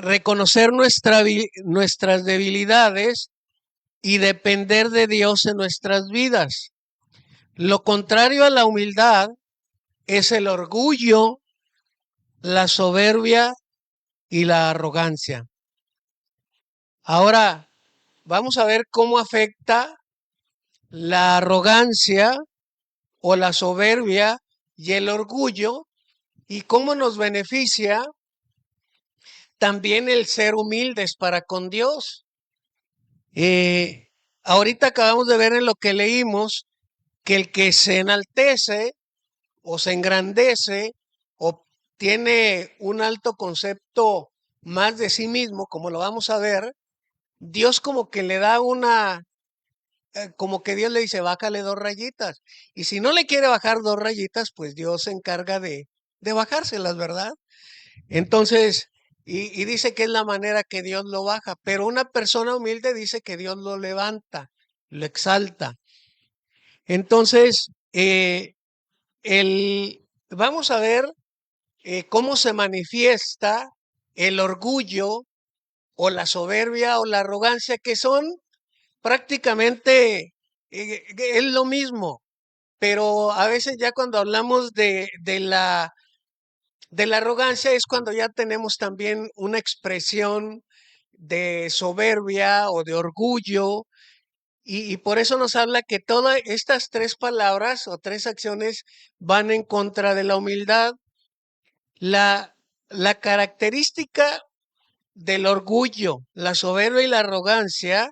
reconocer nuestras debilidades y depender de Dios en nuestras vidas. Lo contrario a la humildad es el orgullo, la soberbia y la arrogancia. Ahora, vamos a ver cómo afecta la arrogancia o la soberbia y el orgullo y cómo nos beneficia también el ser humildes para con Dios. Eh, Ahorita acabamos de ver en lo que leímos que el que se enaltece o se engrandece o tiene un alto concepto más de sí mismo, como lo vamos a ver, Dios como que le da como que Dios le dice, bájale 2 rayitas. Y si no le quiere bajar 2 rayitas, pues Dios se encarga de bajárselas, ¿verdad? Entonces, y dice que es la manera que Dios lo baja, pero una persona humilde dice que Dios lo levanta, lo exalta. Entonces, vamos a ver cómo se manifiesta el orgullo o la soberbia o la arrogancia, que son prácticamente, es lo mismo, pero a veces ya cuando hablamos de la arrogancia es cuando ya tenemos también una expresión de soberbia o de orgullo, y por eso nos habla que todas estas 3 palabras o 3 acciones van en contra de la humildad. La característica del orgullo, la soberbia y la arrogancia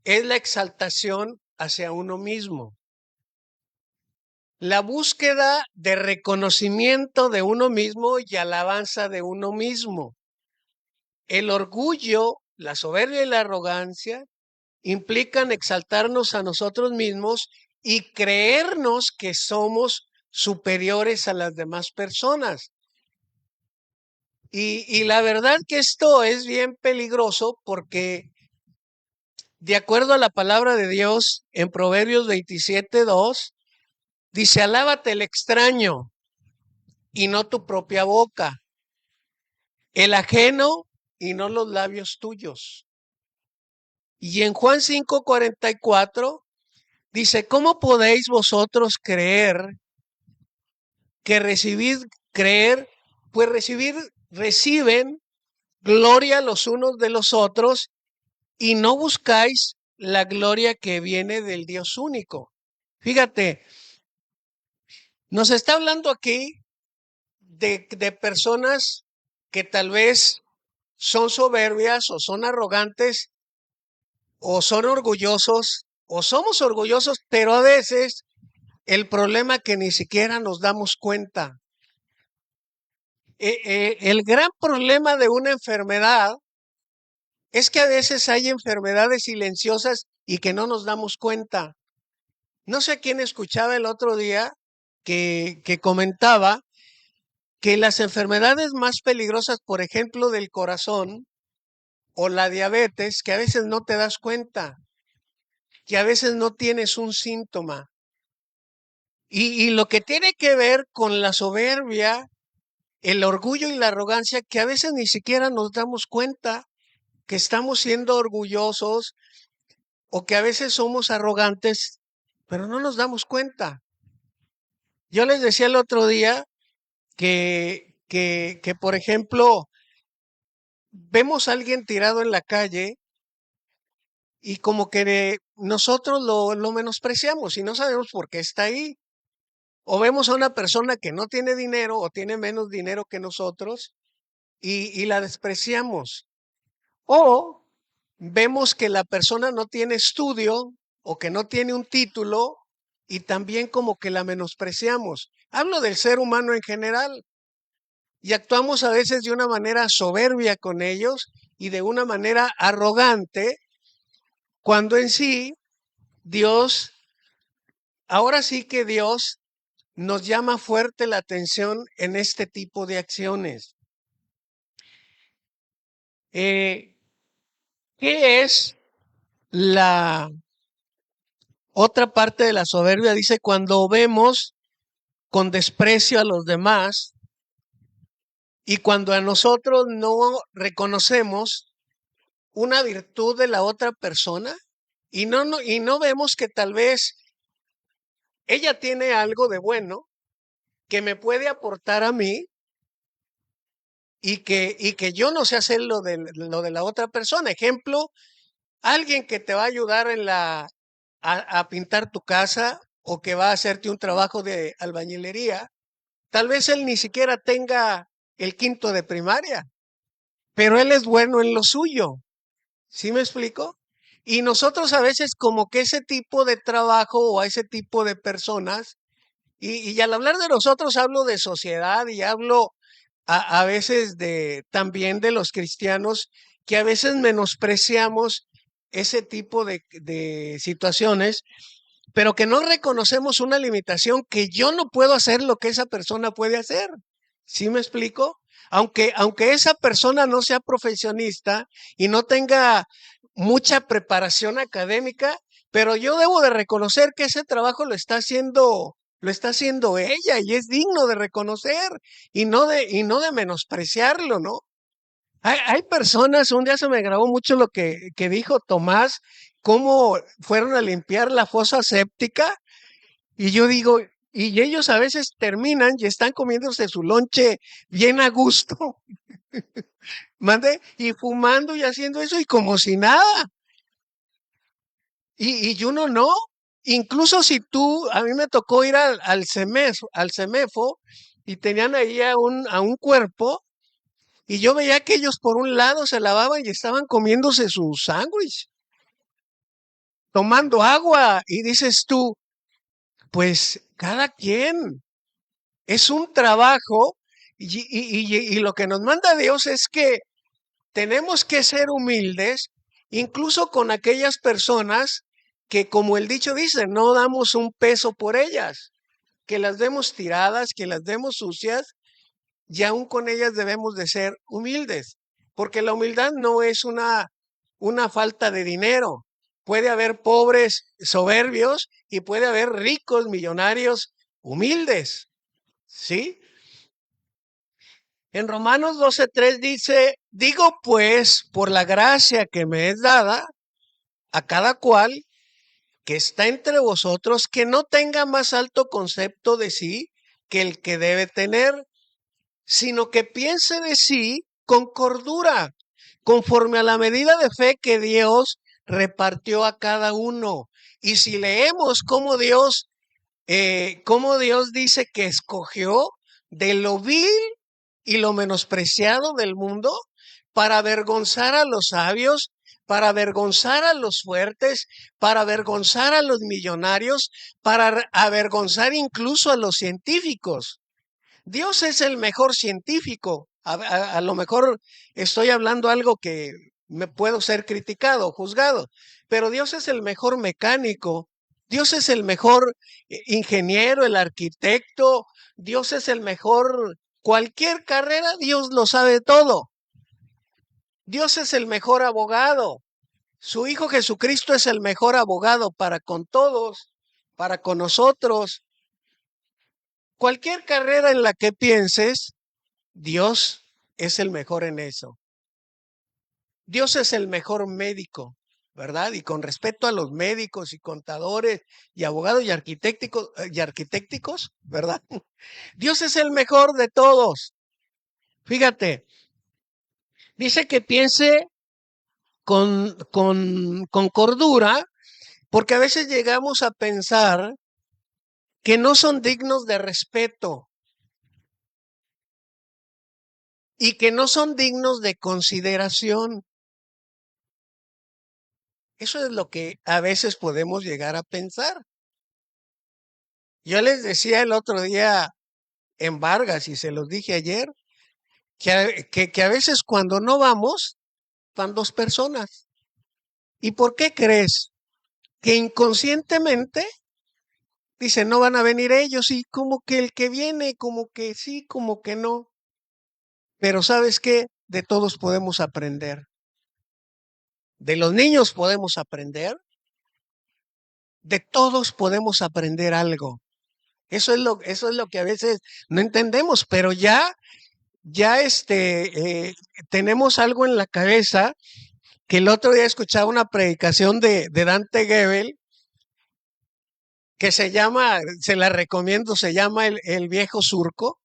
es la exaltación hacia uno mismo. La búsqueda de reconocimiento de uno mismo y alabanza de uno mismo. El orgullo, la soberbia y la arrogancia implican exaltarnos a nosotros mismos y creernos que somos superiores a las demás personas. Y la verdad que esto es bien peligroso porque de acuerdo a la palabra de Dios en Proverbios 27:2, dice, alábate el extraño y no tu propia boca, el ajeno y no los labios tuyos. Y en Juan 5:44 dice, ¿cómo podéis vosotros creer que creer, pues reciben gloria los unos de los otros y no buscáis la gloria que viene del Dios único? Fíjate, nos está hablando aquí de personas que tal vez son soberbias o son arrogantes o son orgullosos o somos orgullosos, pero a veces el problema es que ni siquiera nos damos cuenta. El gran problema de una enfermedad es que a veces hay enfermedades silenciosas y que no nos damos cuenta. No sé quién escuchaba el otro día que comentaba que las enfermedades más peligrosas, por ejemplo, del corazón o la diabetes, que a veces no te das cuenta, que a veces no tienes un síntoma. Y lo que tiene que ver con la soberbia, el orgullo y la arrogancia, que a veces ni siquiera nos damos cuenta que estamos siendo orgullosos o que a veces somos arrogantes, pero no nos damos cuenta. Yo les decía el otro día que por ejemplo, vemos a alguien tirado en la calle y como que nosotros lo menospreciamos y no sabemos por qué está ahí. O vemos a una persona que no tiene dinero o tiene menos dinero que nosotros y la despreciamos. O vemos que la persona no tiene estudio o que no tiene un título y también como que la menospreciamos. Hablo del ser humano en general y actuamos a veces de una manera soberbia con ellos y de una manera arrogante, cuando en sí Dios, ahora sí que Dios nos llama fuerte la atención en este tipo de acciones. ¿Qué es la otra parte de la soberbia? Dice, cuando vemos con desprecio a los demás Y cuando a nosotros no reconocemos una virtud de la otra persona y no vemos que tal vez ella tiene algo de bueno que me puede aportar a mí y que yo no sé hacer lo de la otra persona. Ejemplo, alguien que te va a ayudar a pintar tu casa o que va a hacerte un trabajo de albañilería, tal vez él ni siquiera tenga el quinto de primaria, pero él es bueno en lo suyo. ¿Sí me explico? Y nosotros a veces como que ese tipo de trabajo o a ese tipo de personas, y al hablar de nosotros hablo de sociedad y hablo a veces de también de los cristianos, que a veces menospreciamos ese tipo de situaciones, pero que no reconocemos una limitación que yo no puedo hacer lo que esa persona puede hacer. ¿Sí me explico? Aunque esa persona no sea profesionista y no tenga mucha preparación académica, pero yo debo de reconocer que ese trabajo lo está haciendo ella y es digno de reconocer y no de menospreciarlo, ¿no? Hay personas, un día se me grabó mucho lo que dijo Tomás, cómo fueron a limpiar la fosa séptica, y yo digo, y ellos a veces terminan y están comiéndose su lonche bien a gusto, mande, y fumando y haciendo eso, y como si nada. Y uno no. Incluso si tú, a mí me tocó ir al CEMEFO, y tenían ahí a un cuerpo, y yo veía que ellos por un lado se lavaban y estaban comiéndose su sándwich, tomando agua, y dices tú, pues cada quien, es un trabajo, y lo que nos manda Dios es que tenemos que ser humildes, incluso con aquellas personas que, como el dicho dice, no damos un peso por ellas, que las vemos tiradas, que las vemos sucias, y aún con ellas debemos de ser humildes, porque la humildad no es una falta de dinero. Puede haber pobres soberbios y puede haber ricos millonarios humildes, ¿sí? En Romanos 12:3 dice, digo pues, por la gracia que me es dada a cada cual que está entre vosotros, que no tenga más alto concepto de sí que el que debe tener, sino que piense de sí con cordura, conforme a la medida de fe que Dios repartió a cada uno. Y si leemos cómo Dios dice que escogió de lo vil y lo menospreciado del mundo para avergonzar a los sabios, para avergonzar a los fuertes, para avergonzar a los millonarios, para avergonzar incluso a los científicos. Dios es el mejor científico. A lo mejor estoy hablando algo que me puedo ser criticado, juzgado, pero Dios es el mejor mecánico. Dios es el mejor ingeniero, el arquitecto. Dios es el mejor, cualquier carrera, Dios lo sabe todo. Dios es el mejor abogado. Su Hijo Jesucristo es el mejor abogado para con todos, para con nosotros. Cualquier carrera en la que pienses, Dios es el mejor en eso. Dios es el mejor médico, ¿verdad? Y con respecto a los médicos y contadores y abogados y arquitectos, ¿verdad? Dios es el mejor de todos. Fíjate, dice que piense con cordura, porque a veces llegamos a pensar que no son dignos de respeto y que no son dignos de consideración. Eso es lo que a veces podemos llegar a pensar. Yo les decía el otro día en Vargas y se los dije ayer, que a veces cuando no vamos, van dos personas. ¿Y por qué crees? Que inconscientemente dicen, no van a venir ellos y como que el que viene, como que sí, como que no. Pero ¿sabes qué? De todos podemos aprender. De los niños podemos aprender. De todos podemos aprender algo. Eso es lo que a veces no entendemos, pero ya ya tenemos algo en la cabeza, que el otro día escuchaba una predicación de Dante Gebel que se llama, se la recomiendo, se llama El viejo surco,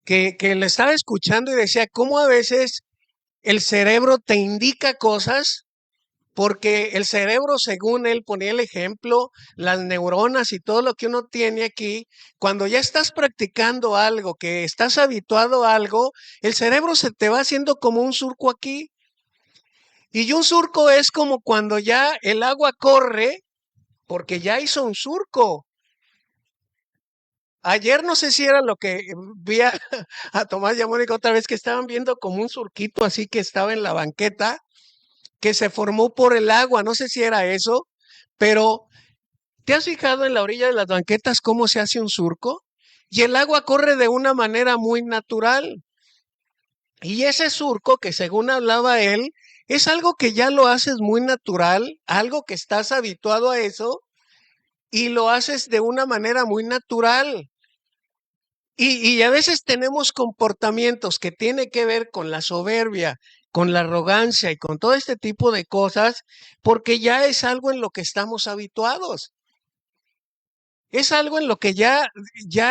que le estaba escuchando y decía cómo a veces el cerebro te indica cosas, porque el cerebro, según él ponía el ejemplo, las neuronas y todo lo que uno tiene aquí, cuando ya estás practicando algo, que estás habituado a algo, el cerebro se te va haciendo como un surco aquí. Y un surco es como cuando ya el agua corre, porque ya hizo un surco. Ayer no sé si era lo que vi a Tomás y a Mónica otra vez, que estaban viendo como un surquito así que estaba en la banqueta, que se formó por el agua. No sé si era eso, pero ¿te has fijado en la orilla de las banquetas cómo se hace un surco? Y el agua corre de una manera muy natural. Y ese surco, que según hablaba él, es algo que ya lo haces muy natural, algo que estás habituado a eso y lo haces de una manera muy natural. Y a veces tenemos comportamientos que tienen que ver con la soberbia, con la arrogancia y con todo este tipo de cosas, porque ya es algo en lo que estamos habituados. Es algo en lo que ya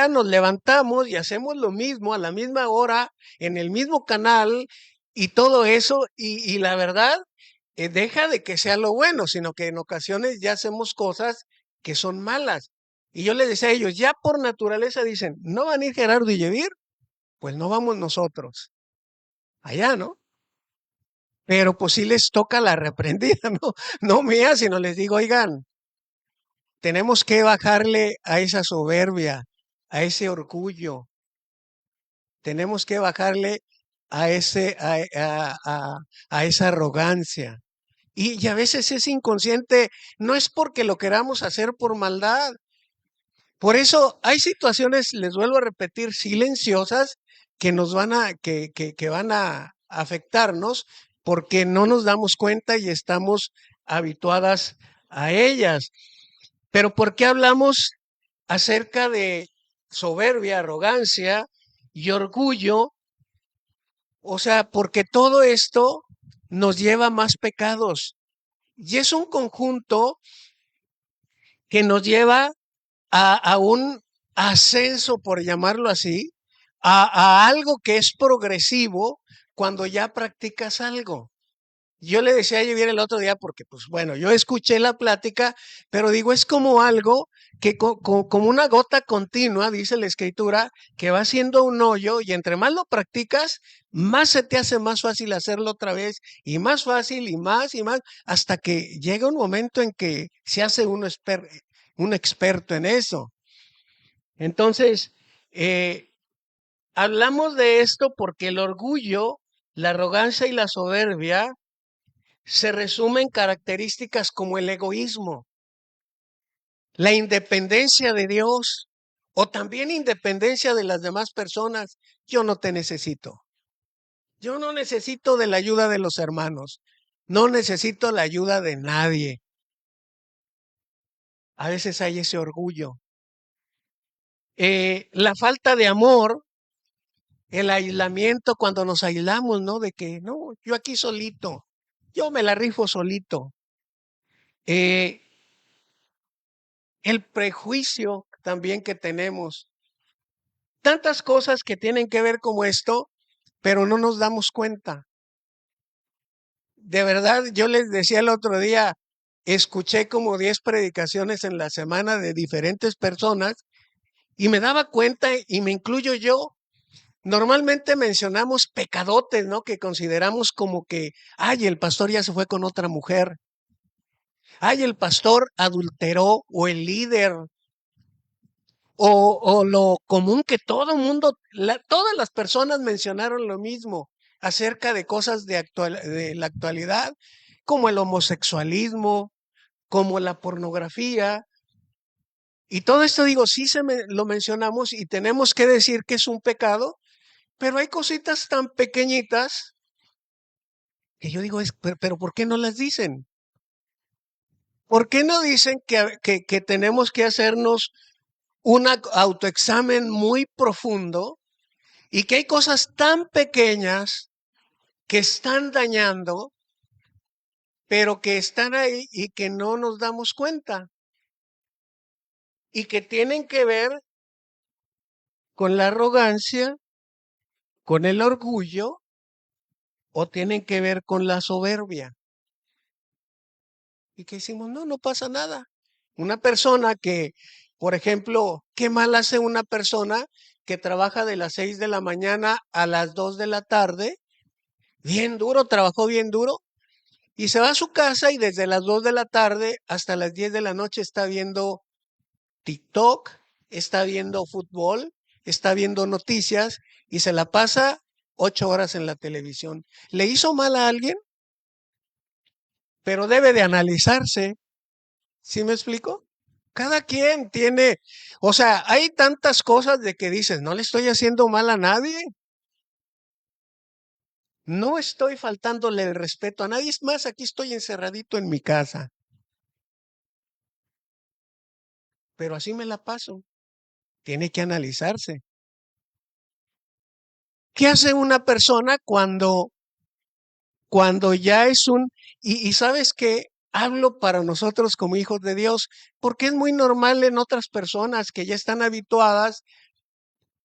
nos levantamos y hacemos lo mismo a la misma hora, en el mismo canal y todo eso. Y la verdad, deja de que sea lo bueno, sino que en ocasiones ya hacemos cosas que son malas. Y yo les decía a ellos, ya por naturaleza dicen, ¿no van a ir Gerardo y Yevir? Pues no vamos nosotros. Allá, ¿no? Pero pues sí les toca la reprendida, ¿no? No mía, sino les digo, oigan, tenemos que bajarle a esa soberbia, a ese orgullo, tenemos que bajarle a a esa arrogancia. Y a veces es inconsciente, no es porque lo queramos hacer por maldad. Por eso hay situaciones, les vuelvo a repetir, silenciosas que nos van que van a afectarnos porque no nos damos cuenta y estamos habituadas a ellas. Pero ¿por qué hablamos acerca de soberbia, arrogancia y orgullo? O sea, porque todo esto nos lleva a más pecados. Y es un conjunto que nos lleva a un ascenso, por llamarlo así, a algo que es progresivo cuando ya practicas algo. Yo le decía a Javier el otro día, porque pues bueno, yo escuché la plática, pero digo, es como algo que como una gota continua, dice la escritura, que va haciendo un hoyo y entre más lo practicas, más se te hace más fácil hacerlo otra vez y más fácil y más, hasta que llega un momento en que se hace un experto en eso. Entonces, hablamos de esto porque el orgullo, la arrogancia y la soberbia se resumen características como el egoísmo, la independencia de Dios o también independencia de las demás personas. Yo no te necesito. Yo no necesito de la ayuda de los hermanos. No necesito la ayuda de nadie. A veces hay ese orgullo. La falta de amor, el aislamiento cuando nos aislamos, ¿no? De que, no, yo aquí solito, yo me la rifo solito. Eh, el prejuicio también que tenemos. Tantas cosas que tienen que ver como esto, pero no nos damos cuenta. De verdad, yo les decía el otro día, escuché como 10 predicaciones en la semana de diferentes personas y me daba cuenta y me incluyo yo. Normalmente mencionamos pecadotes, ¿no? Que consideramos como que, ay, el pastor ya se fue con otra mujer. Ay, el pastor adulteró o el líder o lo común que todo mundo, todas las personas mencionaron lo mismo acerca de cosas de la actualidad, como el homosexualismo, como la pornografía. Y todo esto digo, sí lo mencionamos y tenemos que decir que es un pecado, pero hay cositas tan pequeñitas que yo digo, pero ¿por qué no las dicen? ¿Por qué no dicen que tenemos que hacernos un autoexamen muy profundo y que hay cosas tan pequeñas que están dañando, pero que están ahí y que no nos damos cuenta y que tienen que ver con la arrogancia, con el orgullo o tienen que ver con la soberbia. Y que decimos, no, no pasa nada. Una persona que, por ejemplo, ¿qué mal hace una persona que trabaja de las 6 de la mañana a las 2 de la tarde? Bien duro, trabajó bien duro y se va a su casa y desde las 2 de la tarde hasta las 10 de la noche está viendo TikTok, está viendo fútbol, está viendo noticias y se la pasa 8 horas en la televisión. ¿Le hizo mal a alguien? Pero debe de analizarse. ¿Sí me explico? Cada quien tiene, o sea, hay tantas cosas de que dices, no le estoy haciendo mal a nadie, no estoy faltándole el respeto a nadie, es más, aquí estoy encerradito en mi casa, pero así me la paso. Tiene que analizarse. ¿Qué hace una persona cuando ya es y sabes que hablo para nosotros como hijos de Dios, porque es muy normal en otras personas que ya están habituadas?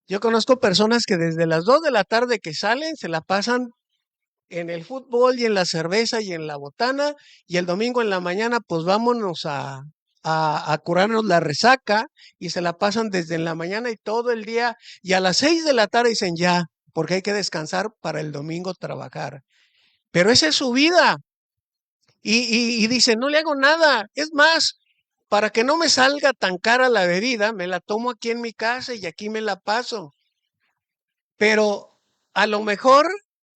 Yo conozco personas que desde las 2 de la tarde que salen se la pasan en el fútbol y en la cerveza y en la botana, y el domingo en la mañana pues vámonos a curarnos la resaca y se la pasan desde en la mañana y todo el día y a las 6 de la tarde dicen ya, porque hay que descansar para el domingo trabajar. Pero esa es su vida y dicen, no le hago nada, es más, para que no me salga tan cara la bebida, me la tomo aquí en mi casa y aquí me la paso. Pero a lo mejor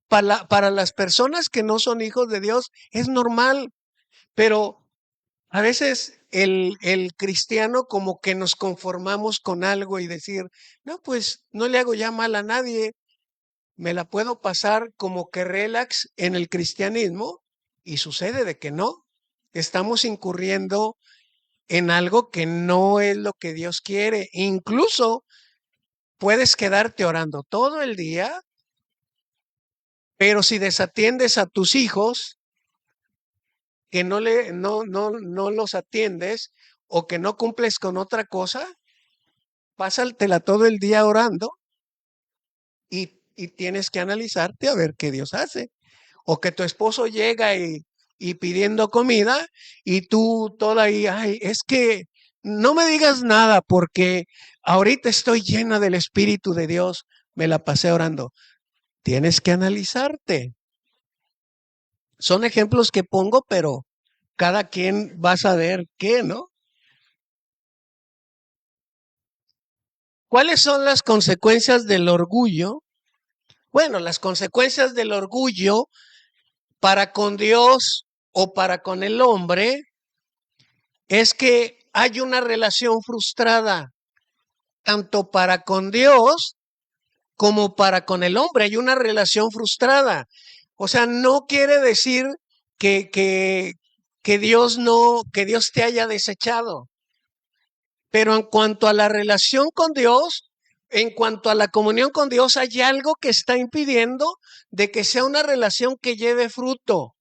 para las personas que no son hijos de Dios es normal, pero a veces el cristiano como que nos conformamos con algo y decir, no, pues no le hago ya mal a nadie, me la puedo pasar como que relax en el cristianismo y sucede de que no, estamos incurriendo en algo que no es lo que Dios quiere. Incluso puedes quedarte orando todo el día, pero si desatiendes a tus hijos, que no los atiendes o que no cumples con otra cosa, pásatela todo el día orando y tienes que analizarte a ver qué Dios hace. O que tu esposo llega y pidiendo comida y tú toda ahí, ay, es que no me digas nada porque ahorita estoy llena del Espíritu de Dios, me la pasé orando. Tienes que analizarte. Son ejemplos que pongo, pero cada quien va a saber qué, ¿no? ¿Cuáles son las consecuencias del orgullo? Bueno, las consecuencias del orgullo para con Dios o para con el hombre es que hay una relación frustrada, tanto para con Dios como para con el hombre. Hay una relación frustrada. O sea, no quiere decir que, que, que Dios no, que Dios te haya desechado. Pero en cuanto a la relación con Dios, en cuanto a la comunión con Dios, hay algo que está impidiendo de que sea una relación que lleve fruto.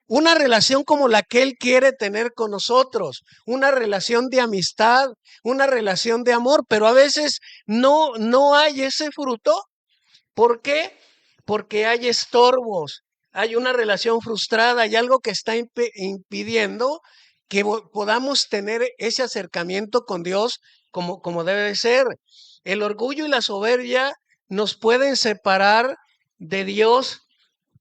Una relación como la que Él quiere tener con nosotros, una relación de amistad, una relación de amor, pero a veces no hay ese fruto. ¿Por qué? Porque hay estorbos, hay una relación frustrada, hay algo que está impidiendo que podamos tener ese acercamiento con Dios como debe de ser. El orgullo y la soberbia nos pueden separar de Dios,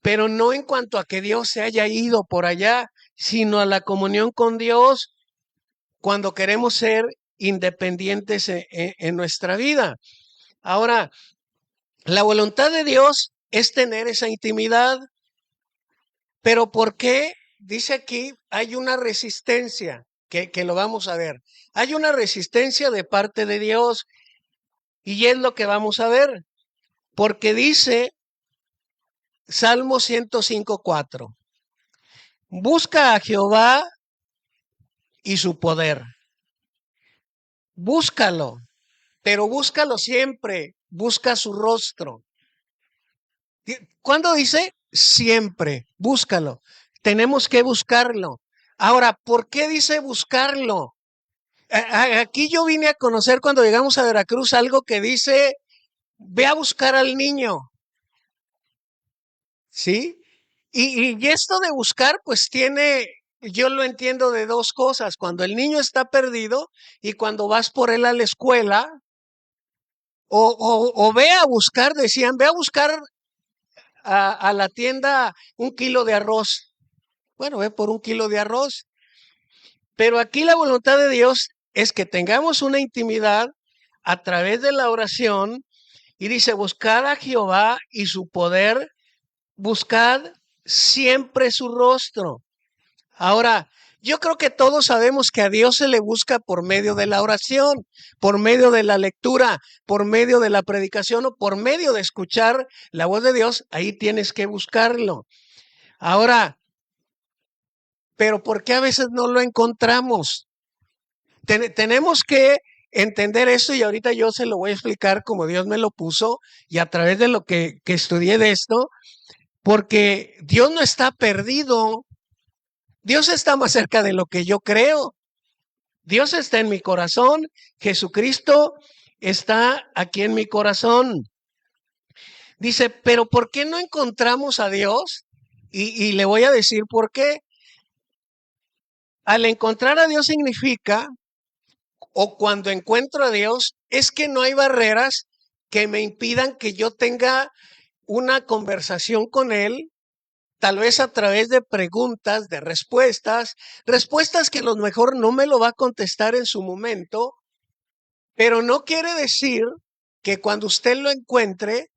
pero no en cuanto a que Dios se haya ido por allá, sino a la comunión con Dios cuando queremos ser independientes en nuestra vida. Ahora, la voluntad de Dios es tener esa intimidad, pero ¿por qué? Dice aquí, hay una resistencia, que lo vamos a ver. Hay una resistencia de parte de Dios y es lo que vamos a ver, porque dice Salmo 105:4, busca a Jehová y su poder, búscalo, pero búscalo siempre, busca su rostro. ¿Cuándo dice? Siempre, búscalo. Tenemos que buscarlo. Ahora, ¿por qué dice buscarlo? Aquí yo vine a conocer cuando llegamos a Veracruz algo que dice, ve a buscar al niño, ¿sí? Y esto de buscar, pues tiene, yo lo entiendo de dos cosas, cuando el niño está perdido y cuando vas por él a la escuela, o ve a buscar, decían, ve a buscar a la tienda 1 kilo de arroz. Bueno, ve por 1 kilo de arroz. Pero aquí la voluntad de Dios es que tengamos una intimidad a través de la oración y dice, buscad a Jehová y su poder, buscad siempre su rostro. Ahora, yo creo que todos sabemos que a Dios se le busca por medio de la oración, por medio de la lectura, por medio de la predicación o por medio de escuchar la voz de Dios. Ahí tienes que buscarlo. Ahora, pero ¿por qué a veces no lo encontramos? Tenemos que entender esto y ahorita yo se lo voy a explicar como Dios me lo puso y a través de lo que estudié de esto, porque Dios no está perdido. Dios está más cerca de lo que yo creo. Dios está en mi corazón. Jesucristo está aquí en mi corazón. Dice, pero ¿por qué no encontramos a Dios? Y le voy a decir por qué. Al encontrar a Dios significa, o cuando encuentro a Dios, es que no hay barreras que me impidan que yo tenga una conversación con Él, tal vez a través de preguntas, de respuestas, respuestas que a lo mejor no me lo va a contestar en su momento, pero no quiere decir que cuando usted lo encuentre,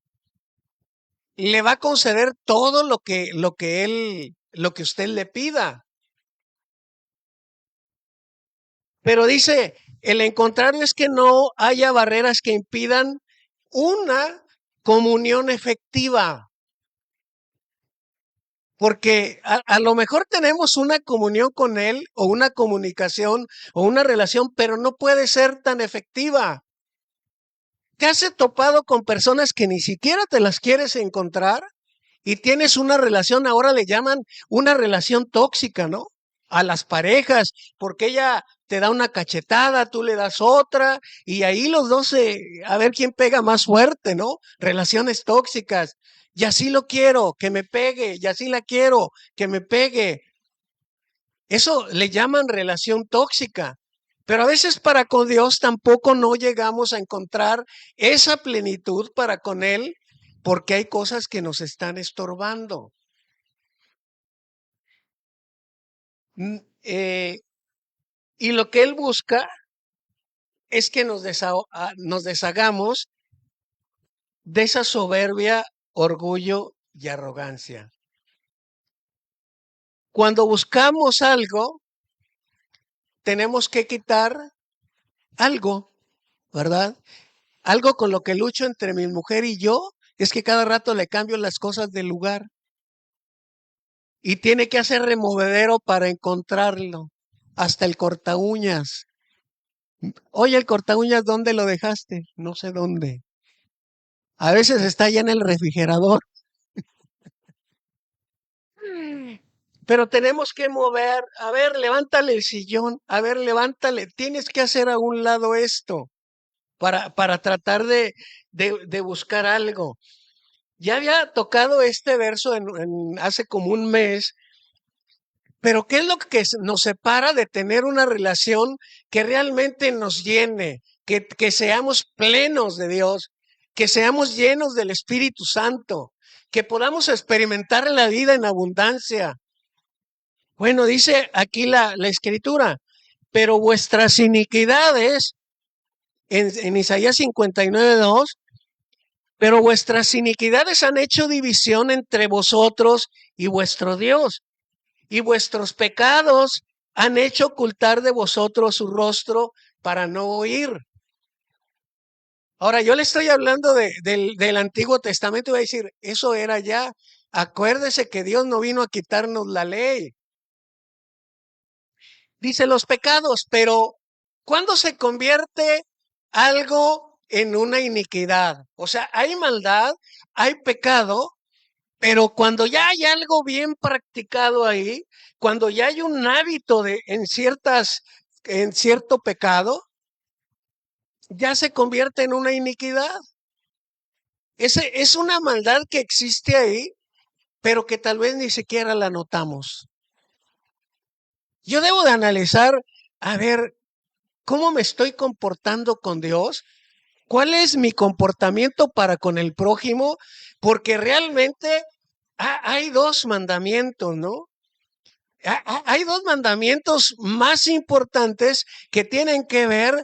le va a conceder todo lo que usted le pida. Pero dice, el encontrario es que no haya barreras que impidan una comunión efectiva. Porque a lo mejor tenemos una comunión con Él o una comunicación o una relación, pero no puede ser tan efectiva. ¿Te has topado con personas que ni siquiera te las quieres encontrar y tienes una relación, ahora le llaman una relación tóxica, ¿no? A las parejas, porque ella te da una cachetada, tú le das otra, y ahí los dos a ver quién pega más fuerte, ¿no? Relaciones tóxicas. Y así lo quiero, que me pegue, y así la quiero, que me pegue. Eso le llaman relación tóxica. Pero a veces para con Dios tampoco no llegamos a encontrar esa plenitud para con Él porque hay cosas que nos están estorbando. Mm, eh, y lo que Él busca es que nos deshagamos de esa soberbia, orgullo y arrogancia. Cuando buscamos algo, tenemos que quitar algo, ¿verdad? Algo con lo que lucho entre mi mujer y yo es que cada rato le cambio las cosas del lugar y tiene que hacer removedero para encontrarlo, hasta el corta uñas. Oye, el corta uñas, ¿dónde lo dejaste? No sé dónde. A veces está ya en el refrigerador. Pero tenemos que mover, a ver, levántale el sillón, a ver, levántale, tienes que hacer a un lado esto para tratar de buscar algo. Ya había tocado este verso hace como un mes, pero ¿qué es lo que nos separa de tener una relación que realmente nos llene, que seamos plenos de Dios, que seamos llenos del Espíritu Santo, que podamos experimentar la vida en abundancia? Bueno, dice aquí la escritura, pero vuestras iniquidades, en Isaías 59:2, pero vuestras iniquidades han hecho división entre vosotros y vuestro Dios, y vuestros pecados han hecho ocultar de vosotros su rostro para no oír. Ahora, yo le estoy hablando del Antiguo Testamento y voy a decir, eso era ya. Acuérdese que Dios no vino a quitarnos la ley. Dice los pecados, pero ¿cuándo se convierte algo en una iniquidad. O sea, hay maldad, hay pecado, pero cuando ya hay algo bien practicado ahí, cuando ya hay un hábito en cierto pecado, ya se convierte en una iniquidad. Es una maldad que existe ahí, pero que tal vez ni siquiera la notamos. Yo debo de analizar, a ver, ¿cómo me estoy comportando con Dios? ¿Cuál es mi comportamiento para con el prójimo? Porque realmente hay dos mandamientos, ¿no? Hay dos mandamientos más importantes que tienen que ver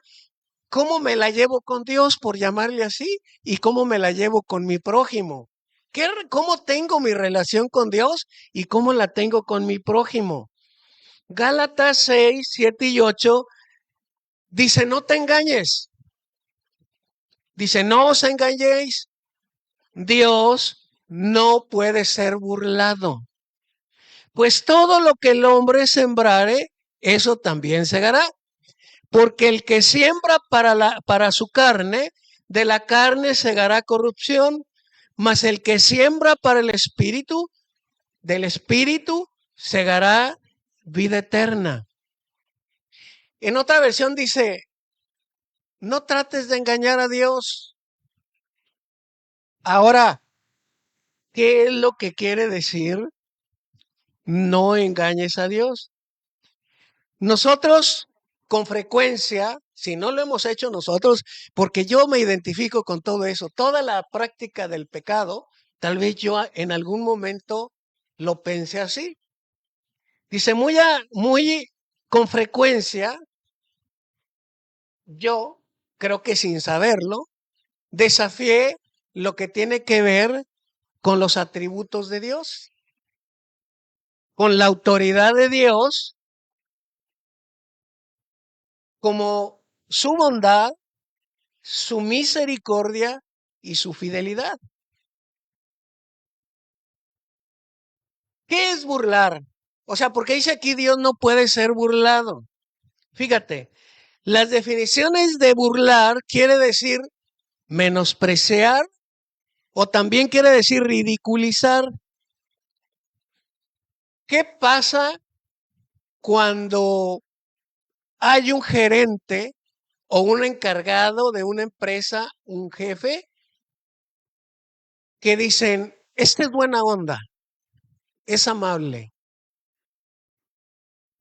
cómo me la llevo con Dios, por llamarle así, y cómo me la llevo con mi prójimo. ¿Cómo tengo mi relación con Dios y cómo la tengo con mi prójimo? Gálatas 6, 7 y 8 dice, no te engañes. Dice, no os engañéis. Dios no puede ser burlado. Pues todo lo que el hombre sembrare, eso también segará. Porque el que siembra para su carne, de la carne segará corrupción, mas el que siembra para el espíritu, del espíritu segará vida eterna. En otra versión dice, no trates de engañar a Dios. Ahora, ¿qué es lo que quiere decir? No engañes a Dios. Nosotros, con frecuencia, si no lo hemos hecho nosotros, porque yo me identifico con todo eso, toda la práctica del pecado, tal vez yo en algún momento lo pensé así. Dice, muy con frecuencia, yo creo que sin saberlo, desafié lo que tiene que ver con los atributos de Dios, con la autoridad de Dios, como su bondad, su misericordia y su fidelidad. ¿Qué es burlar? O sea, porque dice aquí Dios no puede ser burlado. Fíjate, las definiciones de burlar quiere decir menospreciar o también quiere decir ridiculizar. ¿Qué pasa cuando hay un gerente o un encargado de una empresa, un jefe, que dicen, este es buena onda, es amable?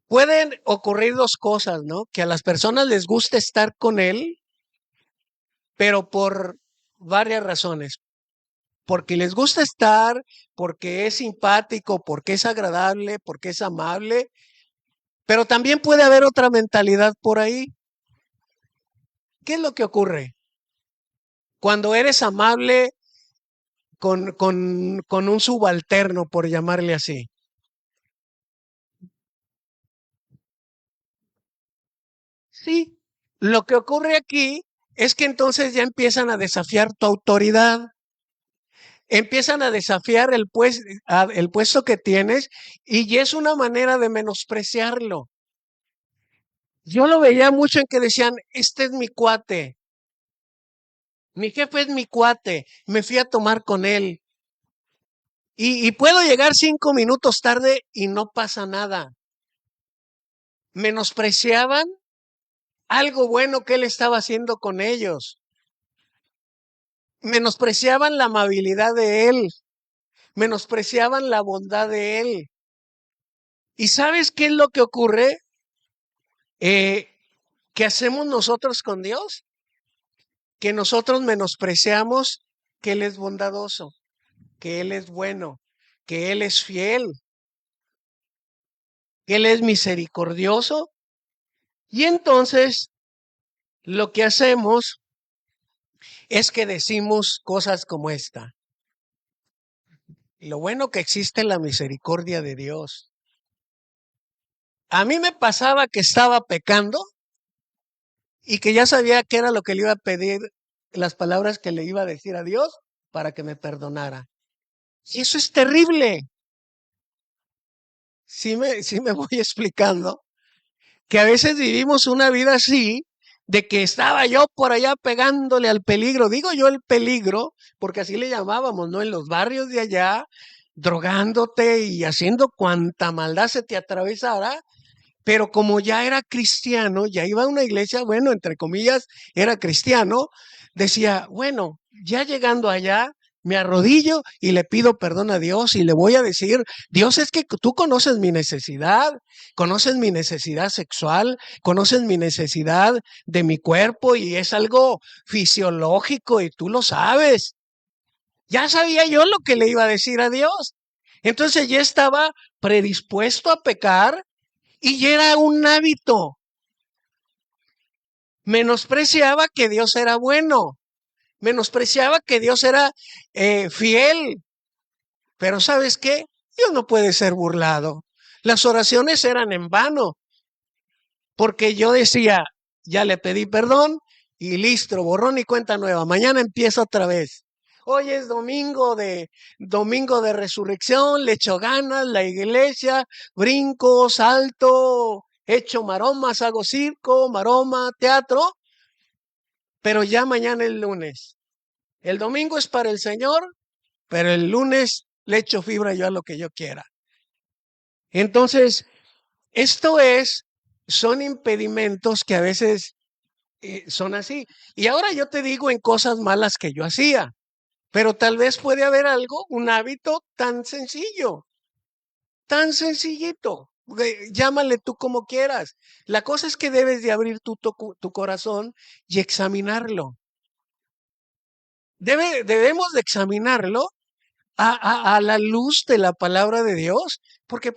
Pueden ocurrir dos cosas, ¿no? Que a las personas les gusta estar con él, pero por varias razones. Porque les gusta estar, porque es simpático, porque es agradable, porque es amable, pero también puede haber otra mentalidad por ahí. ¿Qué es lo que ocurre? Cuando eres amable con un subalterno, por llamarle así. Sí, lo que ocurre aquí es que entonces ya empiezan a desafiar tu autoridad, empiezan a desafiar el puesto que tienes y ya es una manera de menospreciarlo. Yo lo veía mucho en que decían, este es mi cuate, mi jefe es mi cuate, me fui a tomar con él y puedo llegar 5 minutos tarde y no pasa nada. Menospreciaban algo bueno que él estaba haciendo con ellos. Menospreciaban la amabilidad de él, menospreciaban la bondad de él. ¿Y sabes qué es lo que ocurre? Eh, ¿Qué hacemos nosotros con Dios? Que nosotros menospreciamos que Él es bondadoso, que Él es bueno, que Él es fiel, que Él es misericordioso. Y entonces lo que hacemos es que decimos cosas como esta. Lo bueno que existe la misericordia de Dios. A mí me pasaba que estaba pecando y que ya sabía qué era lo que le iba a pedir, las palabras que le iba a decir a Dios para que me perdonara. Y eso es terrible. Sí me voy explicando que a veces vivimos una vida así de que estaba yo por allá pegándole al peligro. Digo yo el peligro, porque así le llamábamos, ¿no? En los barrios de allá, drogándote y haciendo cuanta maldad se te atravesara. Pero como ya era cristiano, ya iba a una iglesia, bueno, entre comillas, era cristiano, decía, bueno, ya llegando allá, me arrodillo y le pido perdón a Dios y le voy a decir, Dios, es que tú conoces mi necesidad sexual, conoces mi necesidad de mi cuerpo y es algo fisiológico y tú lo sabes. Ya sabía yo lo que le iba a decir a Dios. Entonces ya estaba predispuesto a pecar y ya era un hábito. Menospreciaba que Dios era bueno, menospreciaba que Dios era fiel. Pero ¿sabes qué? Dios no puede ser burlado. Las oraciones eran en vano, porque yo decía, ya le pedí perdón y listo, borrón y cuenta nueva. Mañana empieza otra vez. Hoy es domingo de resurrección, le echo ganas, la iglesia, brinco, salto, echo maromas, hago circo, maroma, teatro, pero ya mañana es lunes. El domingo es para el Señor, pero el lunes le echo fibra yo a lo que yo quiera. Entonces, esto son impedimentos que a veces son así. Y ahora yo te digo en cosas malas que yo hacía, pero tal vez puede haber algo, un hábito tan sencillito. Llámale tú como quieras. La cosa es que debes de abrir tu corazón y examinarlo. Debemos de examinarlo a la luz de la palabra de Dios, porque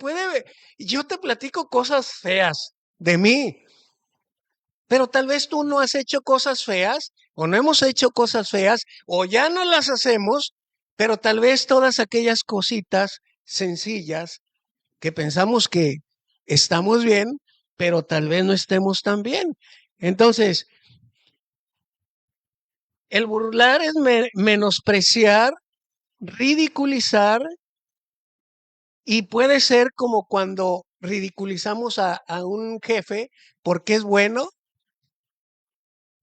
yo te platico cosas feas de mí, pero tal vez tú no has hecho cosas feas, o no hemos hecho cosas feas, o ya no las hacemos, pero tal vez todas aquellas cositas sencillas que pensamos que estamos bien, pero tal vez no estemos tan bien. Entonces, el burlar es menospreciar, ridiculizar, y puede ser como cuando ridiculizamos a un jefe porque es bueno,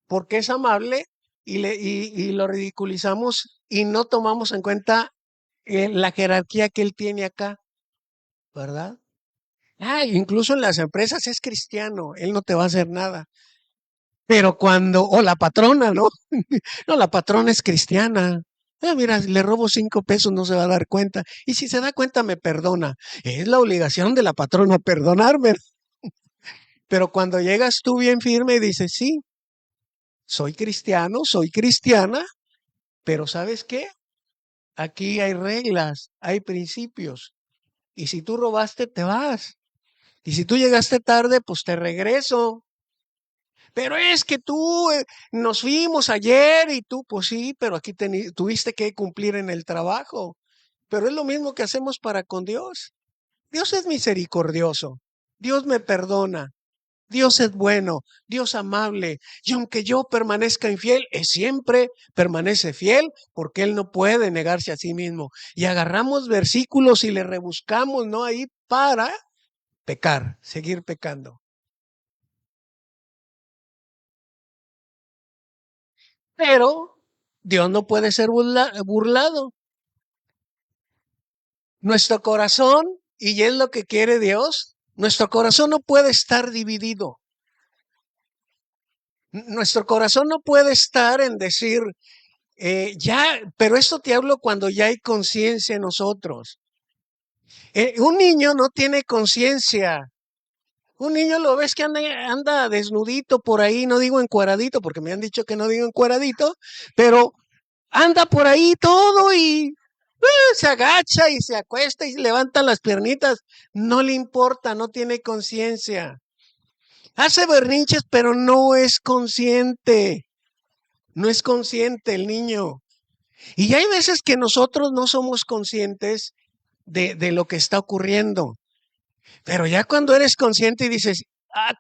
porque es amable y lo ridiculizamos y no tomamos en cuenta la jerarquía que él tiene acá, ¿verdad? Incluso en las empresas es cristiano, él no te va a hacer nada. Pero o la patrona, ¿no? No, la patrona es cristiana. Mira, si le robo 5 pesos, no se va a dar cuenta. Y si se da cuenta, me perdona. Es la obligación de la patrona perdonarme. Pero cuando llegas tú bien firme y dices, sí, soy cristiano, soy cristiana, pero ¿sabes qué? Aquí hay reglas, hay principios. Y si tú robaste, te vas. Y si tú llegaste tarde, pues te regreso. Pero es que tú nos fuimos ayer y tú, pues sí, pero aquí tuviste que cumplir en el trabajo. Pero es lo mismo que hacemos para con Dios. Dios es misericordioso. Dios me perdona. Dios es bueno, Dios amable, y aunque yo permanezca infiel, Él siempre permanece fiel porque Él no puede negarse a sí mismo. Y agarramos versículos y le rebuscamos, ¿no? Ahí para pecar, seguir pecando. Pero Dios no puede ser burlado. Nuestro corazón, y es lo que quiere Dios, nuestro corazón no puede estar dividido. Nuestro corazón no puede estar en decir, pero esto te hablo cuando ya hay conciencia en nosotros. Un niño no tiene conciencia. Un niño lo ves que anda desnudito por ahí, no digo encueradito, porque me han dicho que no digo encueradito, pero anda por ahí todo y se agacha y se acuesta y levanta las piernitas. No le importa, no tiene conciencia. Hace berrinches, pero no es consciente. No es consciente el niño. Y hay veces que nosotros no somos conscientes de lo que está ocurriendo. Pero ya cuando eres consciente y dices,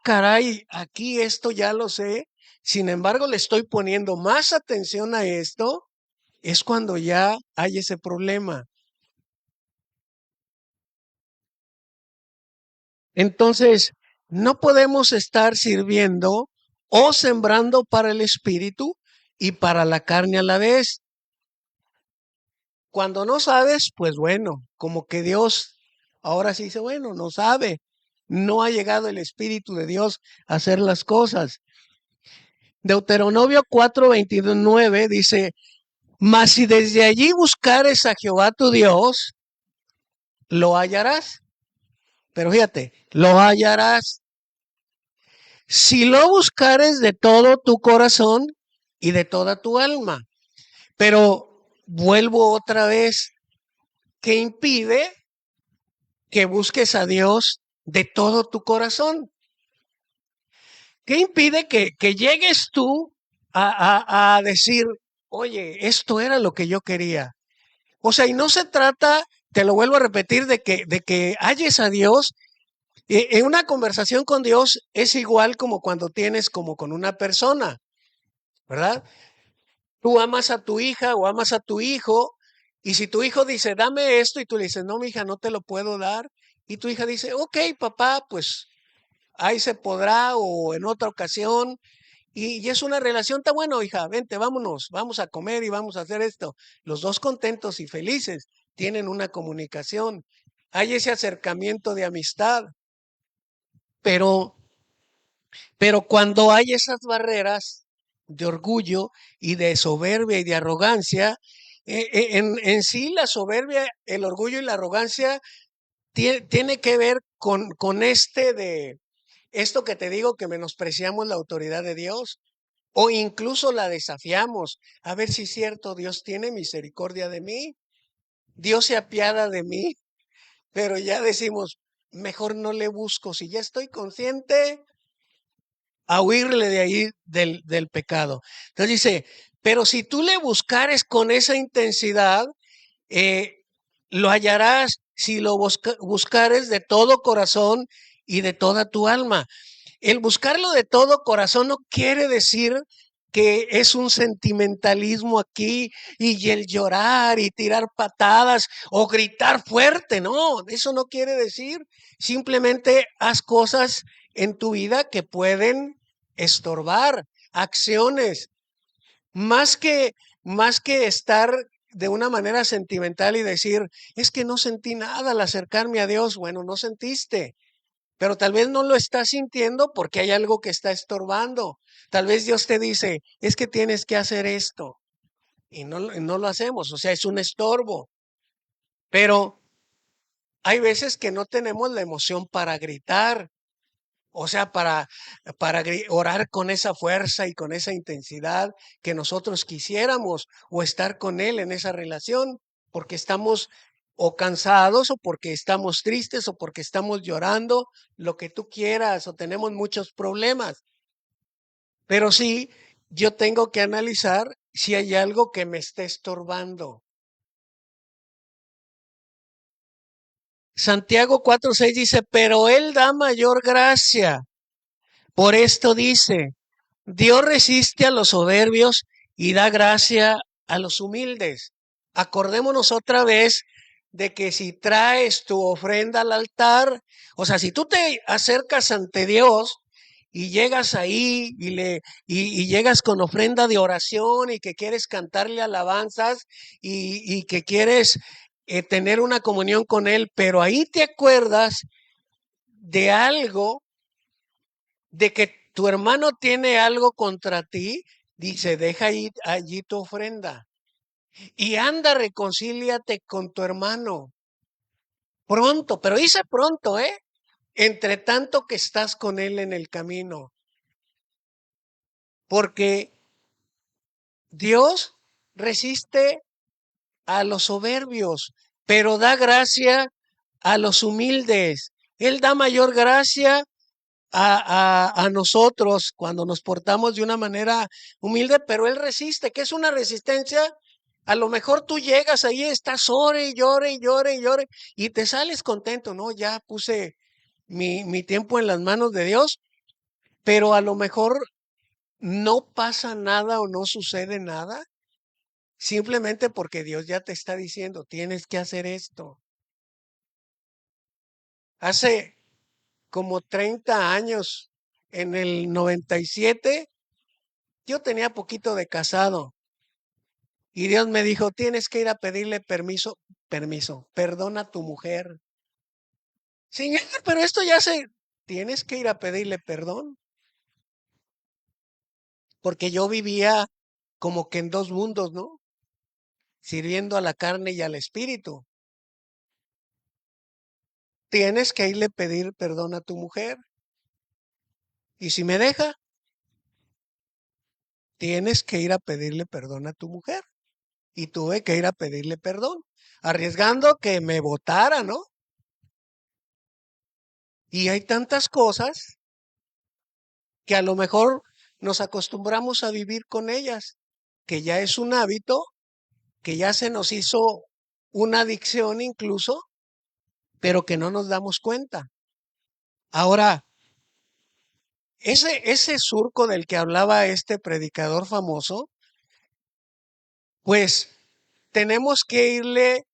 caray, aquí esto ya lo sé, sin embargo le estoy poniendo más atención a esto, es cuando ya hay ese problema. Entonces, no podemos estar sirviendo o sembrando para el espíritu y para la carne a la vez. Cuando no sabes, pues bueno, como que Dios ahora sí dice, bueno, no sabe, no ha llegado el Espíritu de Dios a hacer las cosas. Deuteronomio 4:29 dice, mas si desde allí buscares a Jehová tu Dios, lo hallarás. Pero fíjate, lo hallarás si lo buscares de todo tu corazón y de toda tu alma. Pero vuelvo otra vez, ¿qué impide que busques a Dios de todo tu corazón? ¿Qué impide que llegues tú a decir, oye, esto era lo que yo quería? O sea, y no se trata, te lo vuelvo a repetir, de que halles a Dios. En una conversación con Dios es igual como cuando tienes como con una persona, ¿verdad? Tú amas a tu hija o amas a tu hijo, y si tu hijo dice, dame esto, y tú le dices, no, mi hija, no te lo puedo dar, y tu hija dice, ok, papá, pues ahí se podrá o en otra ocasión. Y es una relación, está bueno, hija, vente, vámonos, vamos a comer y vamos a hacer esto. Los dos contentos y felices tienen una comunicación. Hay ese acercamiento de amistad, pero, pero cuando hay esas barreras de orgullo y de soberbia y de arrogancia, en sí la soberbia, el orgullo y la arrogancia tiene que ver con de esto que te digo, que menospreciamos la autoridad de Dios. O incluso la desafiamos. A ver si es cierto, Dios tiene misericordia de mí. Dios se apiada de mí. Pero ya decimos, mejor no le busco. Si ya estoy consciente, a huirle de ahí del pecado. Entonces dice, pero si tú le buscares con esa intensidad, eh, lo hallarás si lo buscares de todo corazón y de toda tu alma. El buscarlo de todo corazón no quiere decir que es un sentimentalismo aquí y el llorar y tirar patadas o gritar fuerte, no, eso no quiere decir. Simplemente haz cosas en tu vida que pueden estorbar, acciones, más que, más que estar de una manera sentimental y decir, es que no sentí nada al acercarme a Dios. Bueno, no sentiste, pero tal vez no lo estás sintiendo porque hay algo que está estorbando. Tal vez Dios te dice, es que tienes que hacer esto y no lo hacemos, o sea, es un estorbo. Pero hay veces que no tenemos la emoción para gritar, o sea, para orar con esa fuerza y con esa intensidad que nosotros quisiéramos o estar con Él en esa relación, porque estamos o cansados o porque estamos tristes o porque estamos llorando, lo que tú quieras, o tenemos muchos problemas. Pero sí, yo tengo que analizar si hay algo que me esté estorbando. Santiago 4:6 dice, pero Él da mayor gracia. Por esto dice, Dios resiste a los soberbios y da gracia a los humildes. Acordémonos otra vez de que si traes tu ofrenda al altar, o sea, si tú te acercas ante Dios y llegas ahí y llegas con ofrenda de oración y que quieres cantarle alabanzas y que quieres tener una comunión con Él, pero ahí te acuerdas de algo, de que tu hermano tiene algo contra ti, dice, deja allí tu ofrenda y anda, reconcíliate con tu hermano. Pronto, pero dice pronto, ¿eh? Entre tanto que estás con él en el camino, porque Dios resiste a los soberbios, pero da gracia a los humildes. Él da mayor gracia a nosotros cuando nos portamos de una manera humilde, pero Él resiste. ¿Qué es una resistencia? A lo mejor tú llegas ahí, estás ore y llore y llore y llore y te sales contento, ¿no? Ya puse mi tiempo en las manos de Dios, pero a lo mejor no pasa nada o no sucede nada, simplemente porque Dios ya te está diciendo, tienes que hacer esto. Hace como 30 años en el 97, yo tenía poquito de casado y Dios me dijo, tienes que ir a pedirle perdona a tu mujer. Señor, pero esto ya tienes que ir a pedirle perdón, porque yo vivía como que en dos mundos, ¿no? Sirviendo a la carne y al espíritu. Tienes que irle a pedir perdón a tu mujer. Y si me deja, tienes que ir a pedirle perdón a tu mujer. Y tuve que ir a pedirle perdón, arriesgando que me votara, ¿no? Y hay tantas cosas que a lo mejor nos acostumbramos a vivir con ellas, que ya es un hábito, que ya se nos hizo una adicción incluso, pero que no nos damos cuenta. Ahora, ese surco del que hablaba este predicador famoso, pues tenemos que irle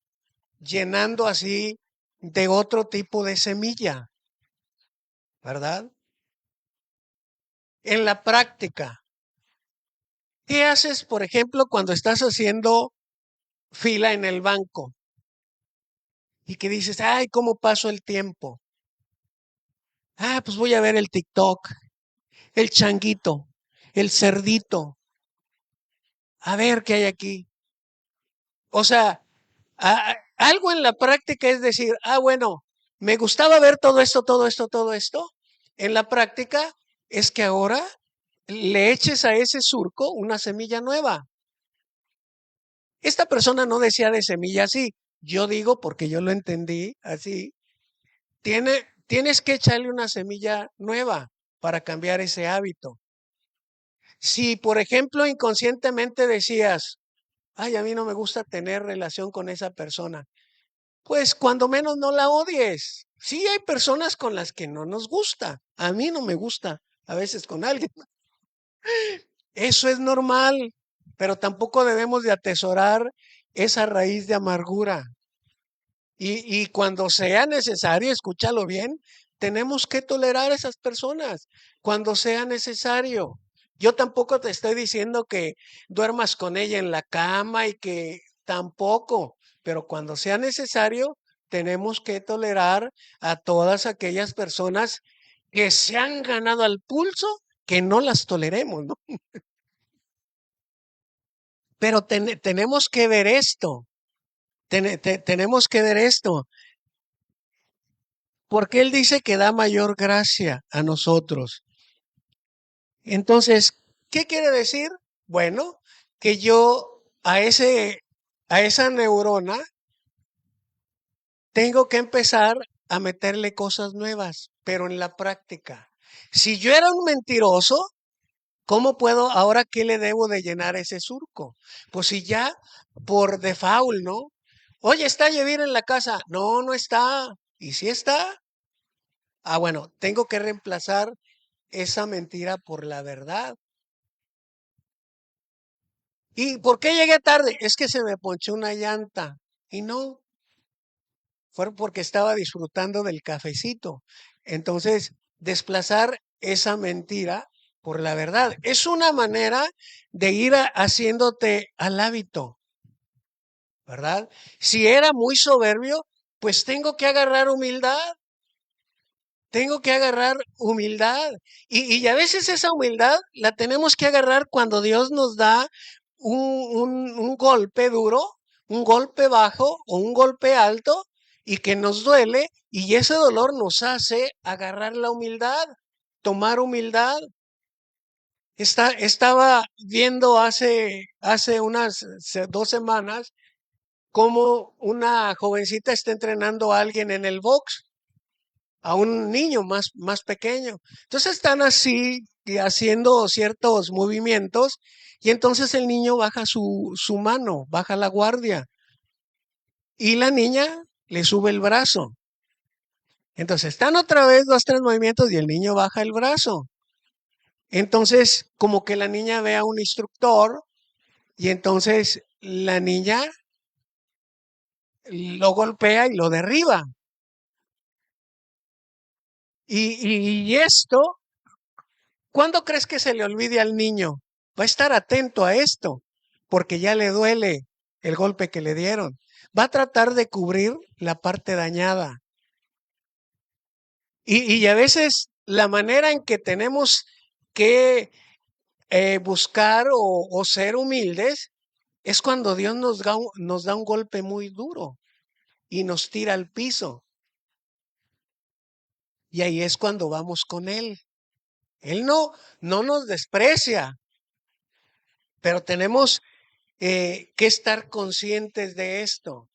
llenando así de otro tipo de semilla, ¿verdad? En la práctica, ¿qué haces, por ejemplo, cuando estás haciendo fila en el banco y que dices, ay, ¿cómo paso el tiempo? Ah, pues voy a ver el TikTok, el changuito, el cerdito, a ver qué hay aquí. O sea, algo en la práctica es decir, bueno, me gustaba ver todo esto, todo esto, todo esto. En la práctica es que ahora le eches a ese surco una semilla nueva. Esta persona no decía de semilla así. Yo digo, porque yo lo entendí así, tienes que echarle una semilla nueva para cambiar ese hábito. Si, por ejemplo, inconscientemente decías, ay, a mí no me gusta tener relación con esa persona, pues cuando menos no la odies. Sí, hay personas con las que no nos gusta. A mí no me gusta a veces con alguien. Eso es normal, pero tampoco debemos de atesorar esa raíz de amargura. Y cuando sea necesario, escúchalo bien, tenemos que tolerar a esas personas cuando sea necesario. Yo tampoco te estoy diciendo que duermas con ella en la cama y que tampoco, pero cuando sea necesario, tenemos que tolerar a todas aquellas personas que se han ganado al pulso, que no las toleremos, ¿no? Pero tenemos que ver esto, tenemos que ver esto. Porque Él dice que da mayor gracia a nosotros. Entonces, ¿qué quiere decir? Bueno, que yo a esa neurona tengo que empezar a meterle cosas nuevas, pero en la práctica. Si yo era un mentiroso, ¿cómo puedo, ahora qué le debo de llenar ese surco? Pues si ya por default, ¿no? Oye, ¿está Yevir en la casa? No, no está. ¿Y si está? Bueno, tengo que reemplazar esa mentira por la verdad. ¿Y por qué llegué tarde? Es que se me ponchó una llanta. Y no, fue porque estaba disfrutando del cafecito. Entonces, desplazar esa mentira por la verdad es una manera de ir haciéndote al hábito, ¿verdad? Si era muy soberbio, pues tengo que agarrar humildad. Tengo que agarrar humildad. Y a veces esa humildad la tenemos que agarrar cuando Dios nos da un golpe duro, un golpe bajo o un golpe alto y que nos duele y ese dolor nos hace agarrar la humildad, tomar humildad. Estaba viendo hace unas 2 semanas cómo una jovencita está entrenando a alguien en el box a un niño más pequeño. Entonces están así y haciendo ciertos movimientos y entonces el niño baja su mano, baja la guardia y la niña le sube el brazo. Entonces están otra vez 2, 3 movimientos y el niño baja el brazo. Entonces como que la niña ve a un instructor y entonces la niña lo golpea y lo derriba. Y esto ¿Cuándo crees que se le olvide al niño? Va a estar atento a esto, porque ya le duele el golpe que le dieron. Va a tratar de cubrir la parte dañada. Y a veces la manera en que tenemos que buscar o ser humildes es cuando Dios nos da un golpe muy duro y nos tira al piso. Y ahí es cuando vamos con Él. Él no nos desprecia, pero tenemos que estar conscientes de esto.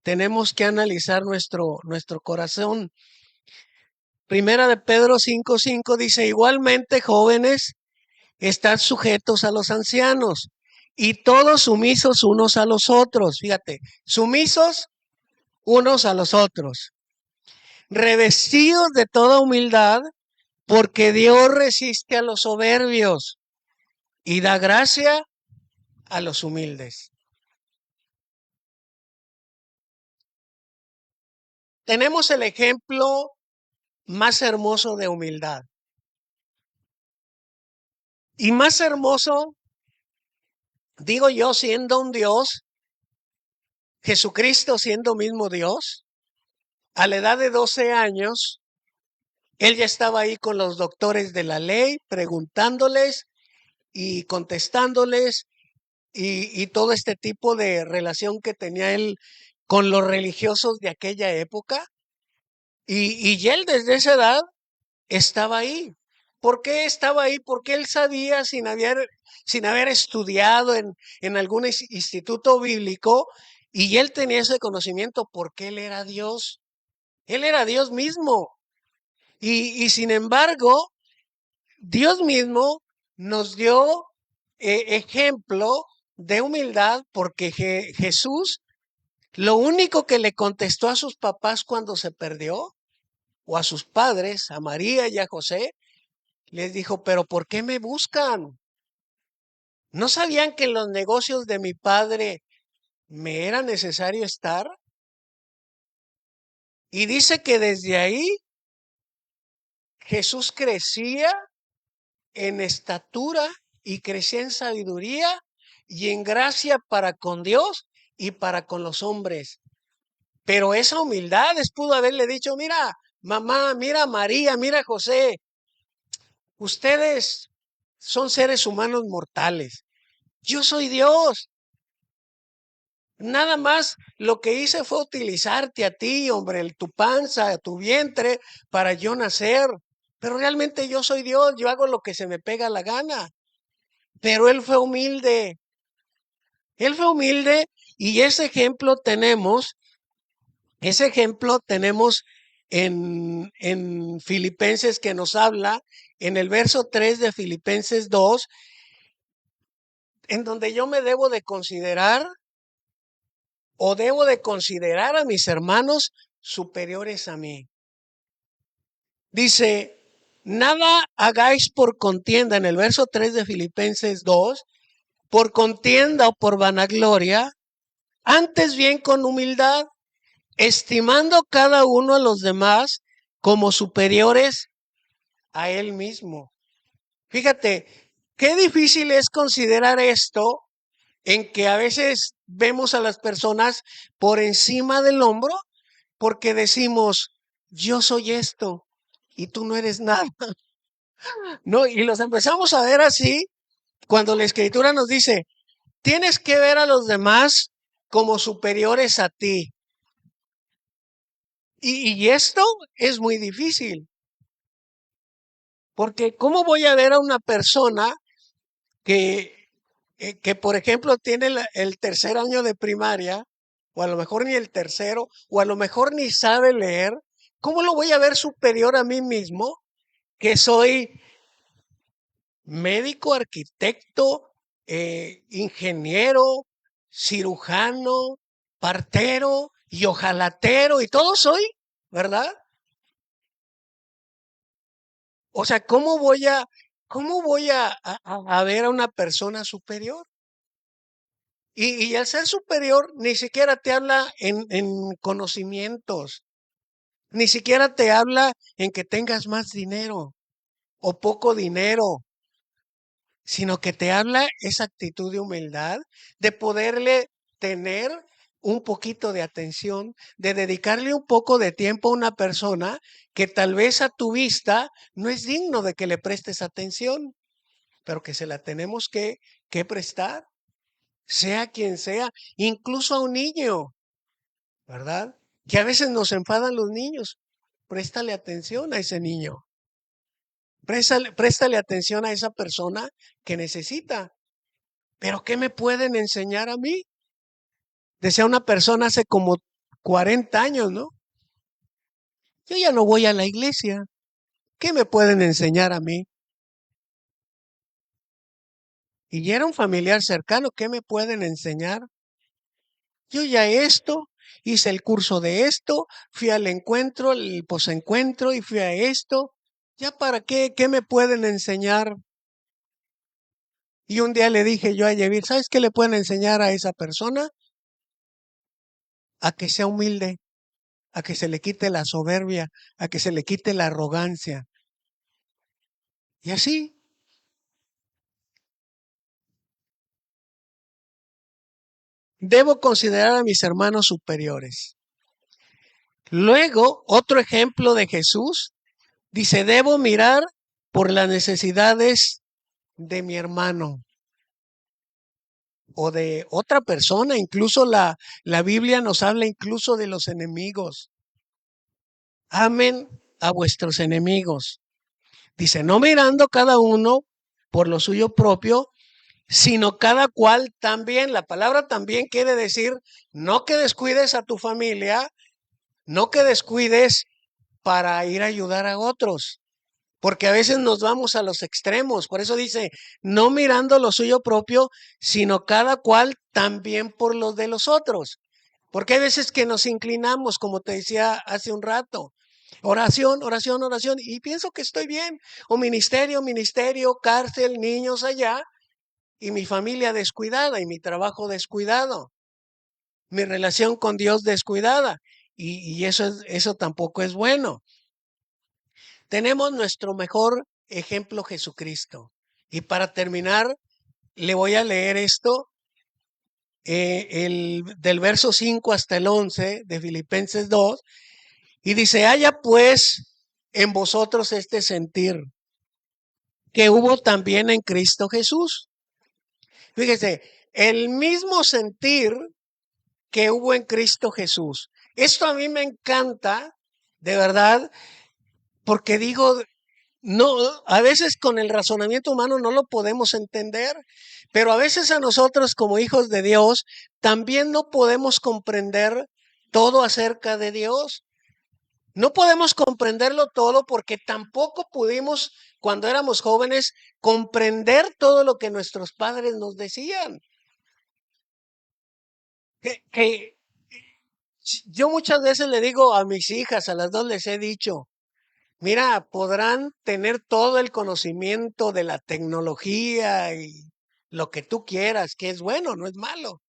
Tenemos que analizar nuestro corazón. Primera de Pedro 5:5 dice, igualmente jóvenes, estad sujetos a los ancianos y todos sumisos unos a los otros. Fíjate, sumisos unos a los otros, revestidos de toda humildad, porque Dios resiste a los soberbios y da gracia a los humildes. Tenemos el ejemplo más hermoso de humildad. Y más hermoso, digo yo, siendo un Dios, Jesucristo siendo mismo Dios, a la edad de 12 años, Él ya estaba ahí con los doctores de la ley, preguntándoles y contestándoles y todo este tipo de relación que tenía Él con los religiosos de aquella época. Y él desde esa edad estaba ahí. ¿Por qué estaba ahí? Porque él sabía sin haber estudiado en algún instituto bíblico y él tenía ese conocimiento porque él era Dios. Él era Dios mismo. Y sin embargo, Dios mismo nos dio ejemplo de humildad porque Jesús lo único que le contestó a sus papás cuando se perdió, o a sus padres, a María y a José, les dijo, pero ¿por qué me buscan? ¿No sabían que en los negocios de mi padre me era necesario estar? Y dice que desde ahí Jesús crecía en estatura y crecía en sabiduría y en gracia para con Dios y para con los hombres. Pero esa humildad les pudo haberle dicho, mira, mamá, mira María, mira José, ustedes son seres humanos mortales. Yo soy Dios. Nada más lo que hice fue utilizarte a ti, hombre, tu panza, tu vientre, para yo nacer. Pero realmente yo soy Dios, yo hago lo que se me pega la gana. Pero él fue humilde y ese ejemplo tenemos en Filipenses que nos habla, en el verso 3 de Filipenses 2, en donde yo me debo de considerar o debo de considerar a mis hermanos superiores a mí. Dice, nada hagáis por contienda, en el verso 3 de Filipenses 2, por contienda o por vanagloria, antes bien con humildad, estimando cada uno a los demás como superiores a él mismo. Fíjate, qué difícil es considerar esto en que a veces vemos a las personas por encima del hombro porque decimos, yo soy esto y tú no eres nada. No, y los empezamos a ver así cuando la escritura nos dice, tienes que ver a los demás como superiores a ti. Y esto es muy difícil, porque ¿cómo voy a ver a una persona que por ejemplo, tiene el tercer año de primaria, o a lo mejor ni el tercero, o a lo mejor ni sabe leer? ¿Cómo lo voy a ver superior a mí mismo, que soy médico, arquitecto, ingeniero, cirujano, partero y ojalatero y todo soy, ¿verdad? O sea, cómo voy a ver a una persona superior? Y al ser superior ni siquiera te habla en conocimientos, ni siquiera te habla en que tengas más dinero. o poco dinero, sino que te habla esa actitud de humildad, de poderle tener un poquito de atención, de dedicarle un poco de tiempo a una persona que tal vez a tu vista no es digno de que le prestes atención, pero que se la tenemos que prestar, sea quien sea, incluso a un niño, ¿verdad? Que a veces nos enfadan los niños. Préstale atención a ese niño. Préstale atención a esa persona que necesita. Pero ¿qué me pueden enseñar a mí? Decía una persona hace como 40 años, ¿no? Yo ya no voy a la iglesia. ¿Qué me pueden enseñar a mí? Y ya era un familiar cercano. ¿Qué me pueden enseñar? Yo ya esto, hice el curso de esto, fui al encuentro, el posencuentro y fui a esto. ¿Ya para qué? ¿Qué me pueden enseñar? Y un día le dije yo a Yevir, ¿sabes qué le pueden enseñar a esa persona? A que sea humilde, a que se le quite la soberbia, a que se le quite la arrogancia. Y así, debo considerar a mis hermanos superiores. Luego, otro ejemplo de Jesús, dice, debo mirar por las necesidades de mi hermano o de otra persona. Incluso la Biblia nos habla incluso de los enemigos. Amen a vuestros enemigos. Dice, no mirando cada uno por lo suyo propio, sino cada cual también. La palabra también quiere decir, no que descuides a tu familia, no que descuides para ir a ayudar a otros, porque a veces nos vamos a los extremos. Por eso dice, no mirando lo suyo propio, sino cada cual también por los de los otros. Porque hay veces que nos inclinamos, como te decía hace un rato, oración, oración, oración, y pienso que estoy bien. O ministerio, ministerio, cárcel, niños allá, y mi familia descuidada, y mi trabajo descuidado, mi relación con Dios descuidada. Y eso tampoco es bueno. Tenemos nuestro mejor ejemplo, Jesucristo. Y para terminar, le voy a leer esto, del verso 5 hasta el 11 de Filipenses 2, y dice, haya pues en vosotros este sentir que hubo también en Cristo Jesús. Fíjese, el mismo sentir que hubo en Cristo Jesús. Esto a mí me encanta, de verdad, porque digo, no, a veces con el razonamiento humano no lo podemos entender, pero a veces a nosotros como hijos de Dios también no podemos comprender todo acerca de Dios. No podemos comprenderlo todo porque tampoco pudimos, cuando éramos jóvenes, comprender todo lo que nuestros padres nos decían. Que yo muchas veces le digo a mis hijas, a las dos les he dicho, mira, podrán tener todo el conocimiento de la tecnología y lo que tú quieras, que es bueno, no es malo.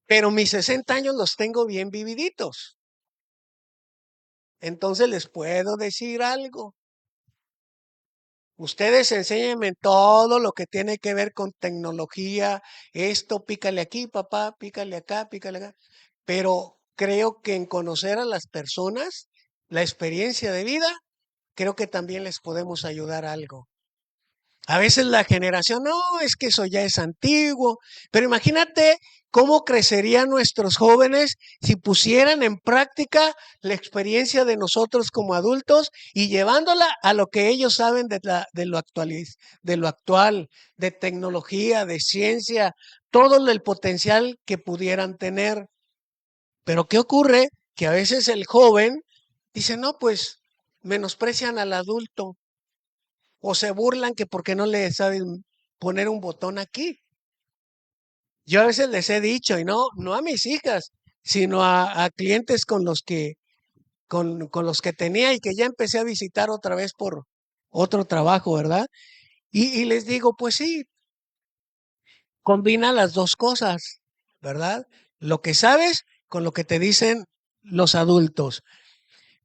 Pero mis 60 años los tengo bien vividitos. Entonces les puedo decir algo. Ustedes enséñenme todo lo que tiene que ver con tecnología. Esto, pícale aquí, papá, pícale acá, pícale acá. Pero creo que en conocer a las personas, la experiencia de vida, creo que también les podemos ayudar algo. A veces la generación, no, es que eso ya es antiguo, pero imagínate cómo crecerían nuestros jóvenes si pusieran en práctica la experiencia de nosotros como adultos y llevándola a lo que ellos saben de lo actual, de tecnología, de ciencia, todo el potencial que pudieran tener. Pero ¿qué ocurre? Que a veces el joven dice, no, pues menosprecian al adulto o se burlan que porque no le saben poner un botón aquí. Yo a veces les he dicho, y no a mis hijas, sino a clientes con los que tenía y que ya empecé a visitar otra vez por otro trabajo, ¿verdad? Y les digo, pues sí, combina las dos cosas, ¿verdad? Lo que sabes con lo que te dicen los adultos.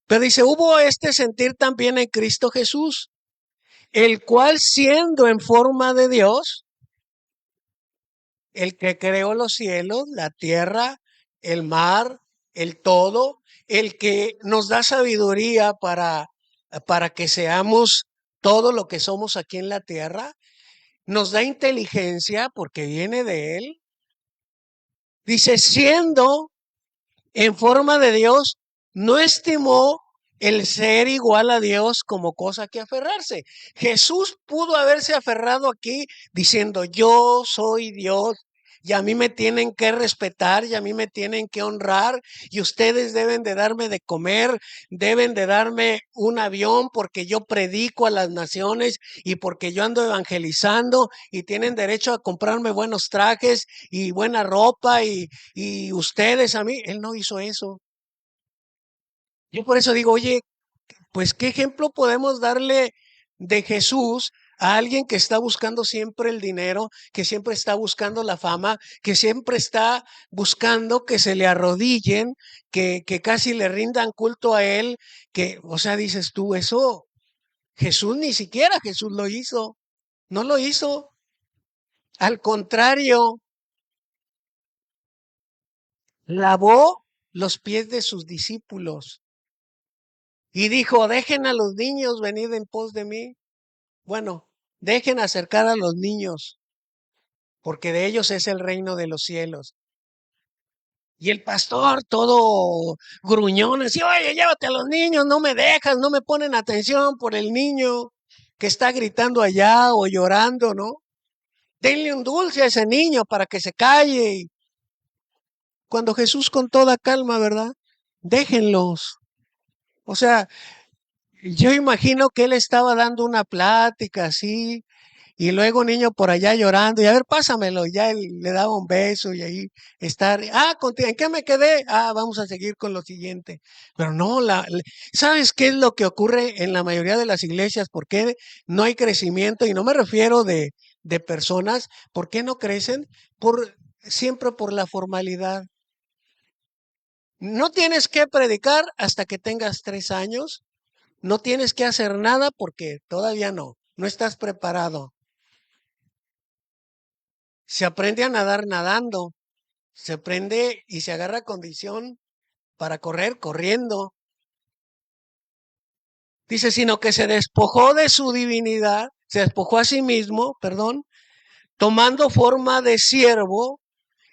Pero dice, hubo este sentir también en Cristo Jesús, el cual siendo en forma de Dios, el que creó los cielos, la tierra, el mar, el todo, el que nos da sabiduría para que seamos todo lo que somos aquí en la tierra, nos da inteligencia porque viene de Él. Dice, siendo en forma de Dios, no estimó el ser igual a Dios como cosa que aferrarse. Jesús pudo haberse aferrado aquí diciendo, yo soy Dios y a mí me tienen que respetar y a mí me tienen que honrar y ustedes deben de darme de comer, deben de darme un avión porque yo predico a las naciones y porque yo ando evangelizando y tienen derecho a comprarme buenos trajes y buena ropa y ustedes a mí. Él no hizo eso. Yo por eso digo, oye, pues qué ejemplo podemos darle de Jesús a alguien que está buscando siempre el dinero, que siempre está buscando la fama, que siempre está buscando que se le arrodillen, que casi le rindan culto a él, que, o sea, dices tú, eso Jesús ni siquiera Jesús lo hizo, no lo hizo. Al contrario, lavó los pies de sus discípulos. Y dijo, dejen a los niños venir en pos de mí. Bueno, dejen acercar a los niños, porque de ellos es el reino de los cielos. Y el pastor todo gruñón, decía, oye, llévate a los niños, no me dejas, no me ponen atención por el niño que está gritando allá o llorando, ¿no? Denle un dulce a ese niño para que se calle. Y cuando Jesús con toda calma, ¿verdad? Déjenlos. O sea, yo imagino que él estaba dando una plática así, y luego un niño por allá llorando, y a ver, pásamelo, y ya él le daba un beso y ahí estar, ¿en qué me quedé? Vamos a seguir con lo siguiente. Pero no, ¿sabes qué es lo que ocurre en la mayoría de las iglesias? ¿Por qué no hay crecimiento? Y no me refiero de personas, ¿por qué no crecen? Siempre por la formalidad. No tienes que predicar hasta que tengas 3 años. No tienes que hacer nada porque todavía no estás preparado. Se aprende a nadar nadando, se aprende y se agarra condición para correr corriendo. Dice, sino que se despojó de su divinidad, se despojó a sí mismo, perdón, tomando forma de siervo,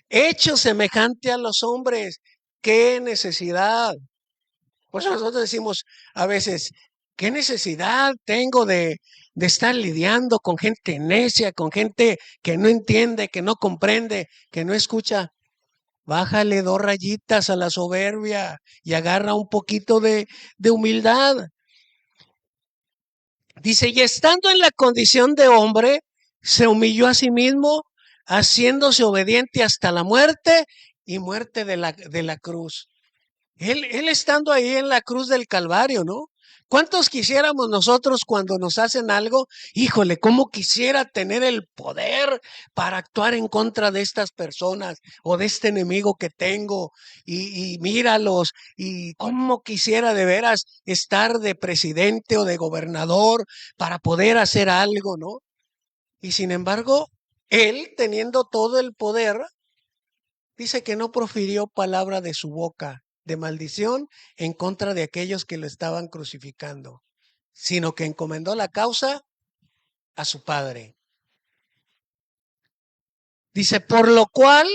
hecho semejante a los hombres. ¡Qué necesidad! Pues nosotros decimos a veces, ¿qué necesidad tengo de estar lidiando con gente necia, con gente que no entiende, que no comprende, que no escucha? Bájale 2 rayitas a la soberbia y agarra un poquito de humildad. Dice, y estando en la condición de hombre, se humilló a sí mismo, haciéndose obediente hasta la muerte y muerte de la cruz. Él estando ahí en la cruz del Calvario, ¿no? ¿Cuántos quisiéramos nosotros cuando nos hacen algo? Híjole, cómo quisiera tener el poder para actuar en contra de estas personas o de este enemigo que tengo y míralos y cómo quisiera de veras estar de presidente o de gobernador para poder hacer algo, ¿no? Y sin embargo, él teniendo todo el poder, dice que no profirió palabra de su boca de maldición en contra de aquellos que lo estaban crucificando, sino que encomendó la causa a su Padre. Dice, por lo cual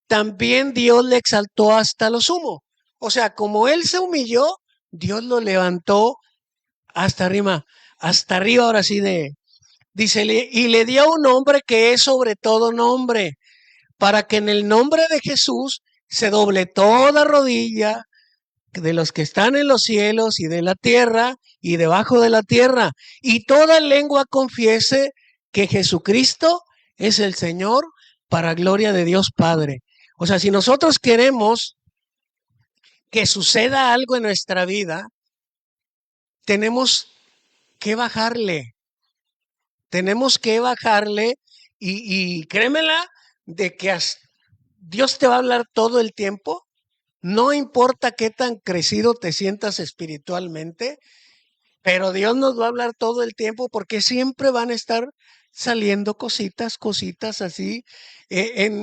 también Dios le exaltó hasta lo sumo. O sea, como él se humilló, Dios lo levantó hasta arriba ahora sí dice, y le dio un nombre que es sobre todo nombre, para que en el nombre de Jesús se doble toda rodilla de los que están en los cielos y de la tierra y debajo de la tierra, y toda lengua confiese que Jesucristo es el Señor para gloria de Dios Padre. O sea, si nosotros queremos que suceda algo en nuestra vida, tenemos que bajarle y créemela de que Dios te va a hablar todo el tiempo. No importa qué tan crecido te sientas espiritualmente, pero Dios nos va a hablar todo el tiempo porque siempre van a estar saliendo cositas, cositas así,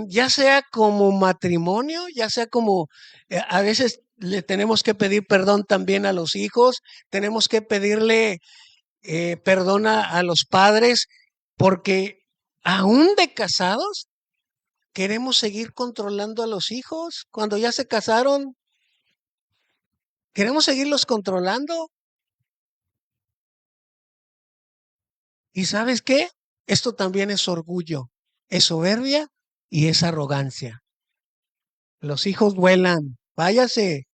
ya sea como matrimonio, ya sea como a veces le tenemos que pedir perdón también a los hijos, tenemos que pedirle perdón a los padres, porque aún de casados queremos seguir controlando a los hijos. Cuando ya se casaron, queremos seguirlos controlando. ¿Y sabes qué? Esto también es orgullo, es soberbia y es arrogancia. Los hijos vuelan, váyase.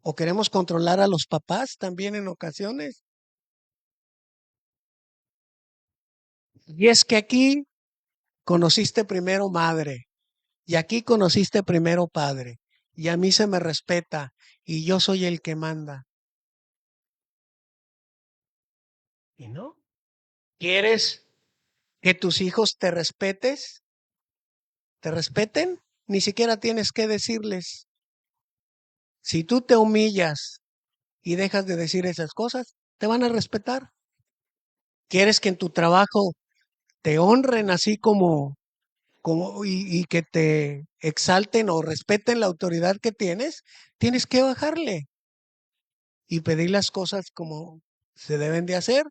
O queremos controlar a los papás también en ocasiones. Y es que aquí conociste primero madre y aquí conociste primero padre. Y a mí se me respeta y yo soy el que manda. ¿Y no? ¿Quieres que tus hijos te respeten? Ni siquiera tienes que decirles. Si tú te humillas y dejas de decir esas cosas, te van a respetar. ¿Quieres que en tu trabajo te honren así y que te exalten o respeten la autoridad que tienes? Tienes que bajarle y pedir las cosas como se deben de hacer.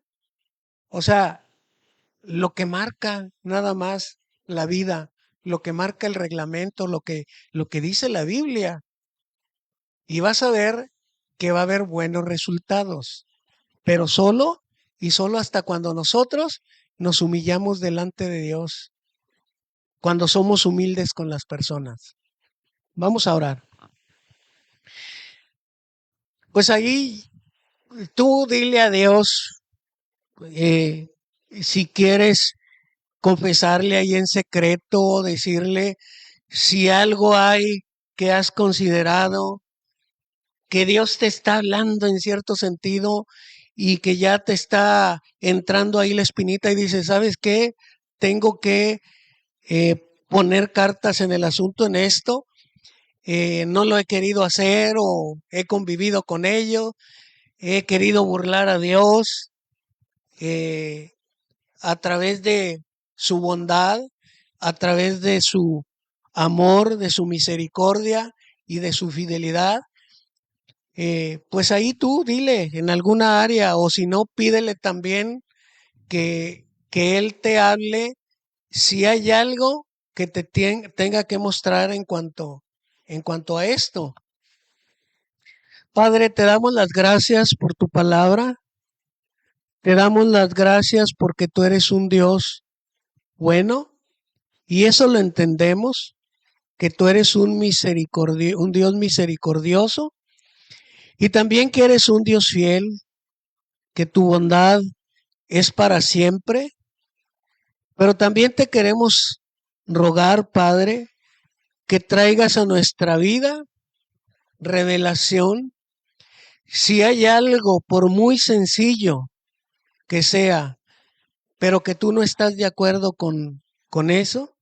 O sea, lo que marca nada más la vida, lo que marca el reglamento, lo que dice la Biblia. Y vas a ver que va a haber buenos resultados, pero solo y solo hasta cuando nosotros nos humillamos delante de Dios, cuando somos humildes con las personas. Vamos a orar. Pues ahí tú dile a Dios, eh, si quieres confesarle ahí en secreto, decirle si algo hay que has considerado, que Dios te está hablando en cierto sentido y que ya te está entrando ahí la espinita y dices, ¿sabes qué? Tengo que poner cartas en el asunto en esto. No lo he querido hacer o he convivido con ello, he querido burlar a Dios eh, a través de su bondad, a través de su amor, de su misericordia y de su fidelidad. Pues ahí tú dile en alguna área o si no, pídele también que Él te hable si hay algo que te tenga que mostrar en cuanto a esto. Padre, te damos las gracias por tu palabra, te damos las gracias porque tú eres un Dios bueno y eso lo entendemos, que tú eres un Dios misericordioso y también que eres un Dios fiel, que tu bondad es para siempre, pero también te queremos rogar, Padre, que traigas a nuestra vida revelación. Si hay algo, por muy sencillo que sea, pero que tú no estás de acuerdo con eso,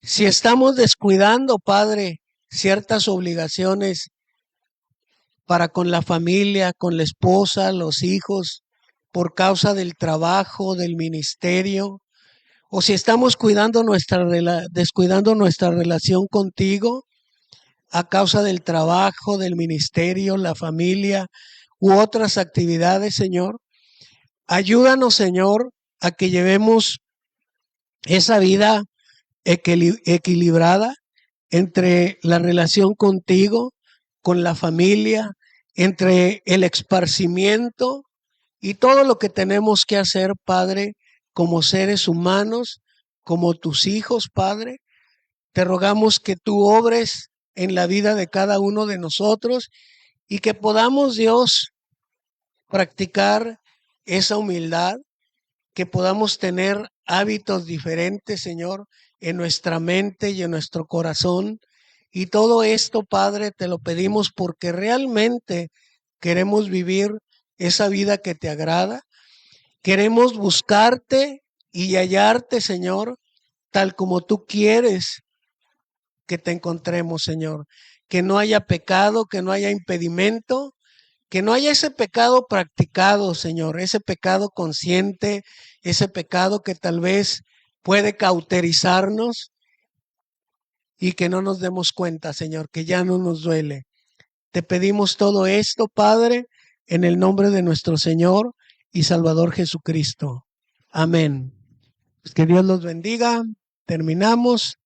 si estamos descuidando, Padre, ciertas obligaciones para con la familia, con la esposa, los hijos, por causa del trabajo, del ministerio, o si estamos descuidando nuestra relación contigo a causa del trabajo, del ministerio, la familia u otras actividades, Señor. Ayúdanos, Señor, a que llevemos esa vida equilibrada entre la relación contigo, con la familia, entre el esparcimiento y todo lo que tenemos que hacer, Padre, como seres humanos, como tus hijos, Padre. Te rogamos que tú obres en la vida de cada uno de nosotros y que podamos, Dios, practicar esa humildad, que podamos tener hábitos diferentes, Señor, en nuestra mente y en nuestro corazón. Y todo esto, Padre, te lo pedimos porque realmente queremos vivir esa vida que te agrada. Queremos buscarte y hallarte, Señor, tal como tú quieres que te encontremos, Señor. que no haya pecado, que no haya impedimento, que no haya ese pecado practicado, Señor, ese pecado consciente, ese pecado que tal vez puede cauterizarnos y que no nos demos cuenta, Señor, que ya no nos duele. Te pedimos todo esto, Padre, en el nombre de nuestro Señor y Salvador Jesucristo. Amén. Pues que Dios los bendiga. Terminamos.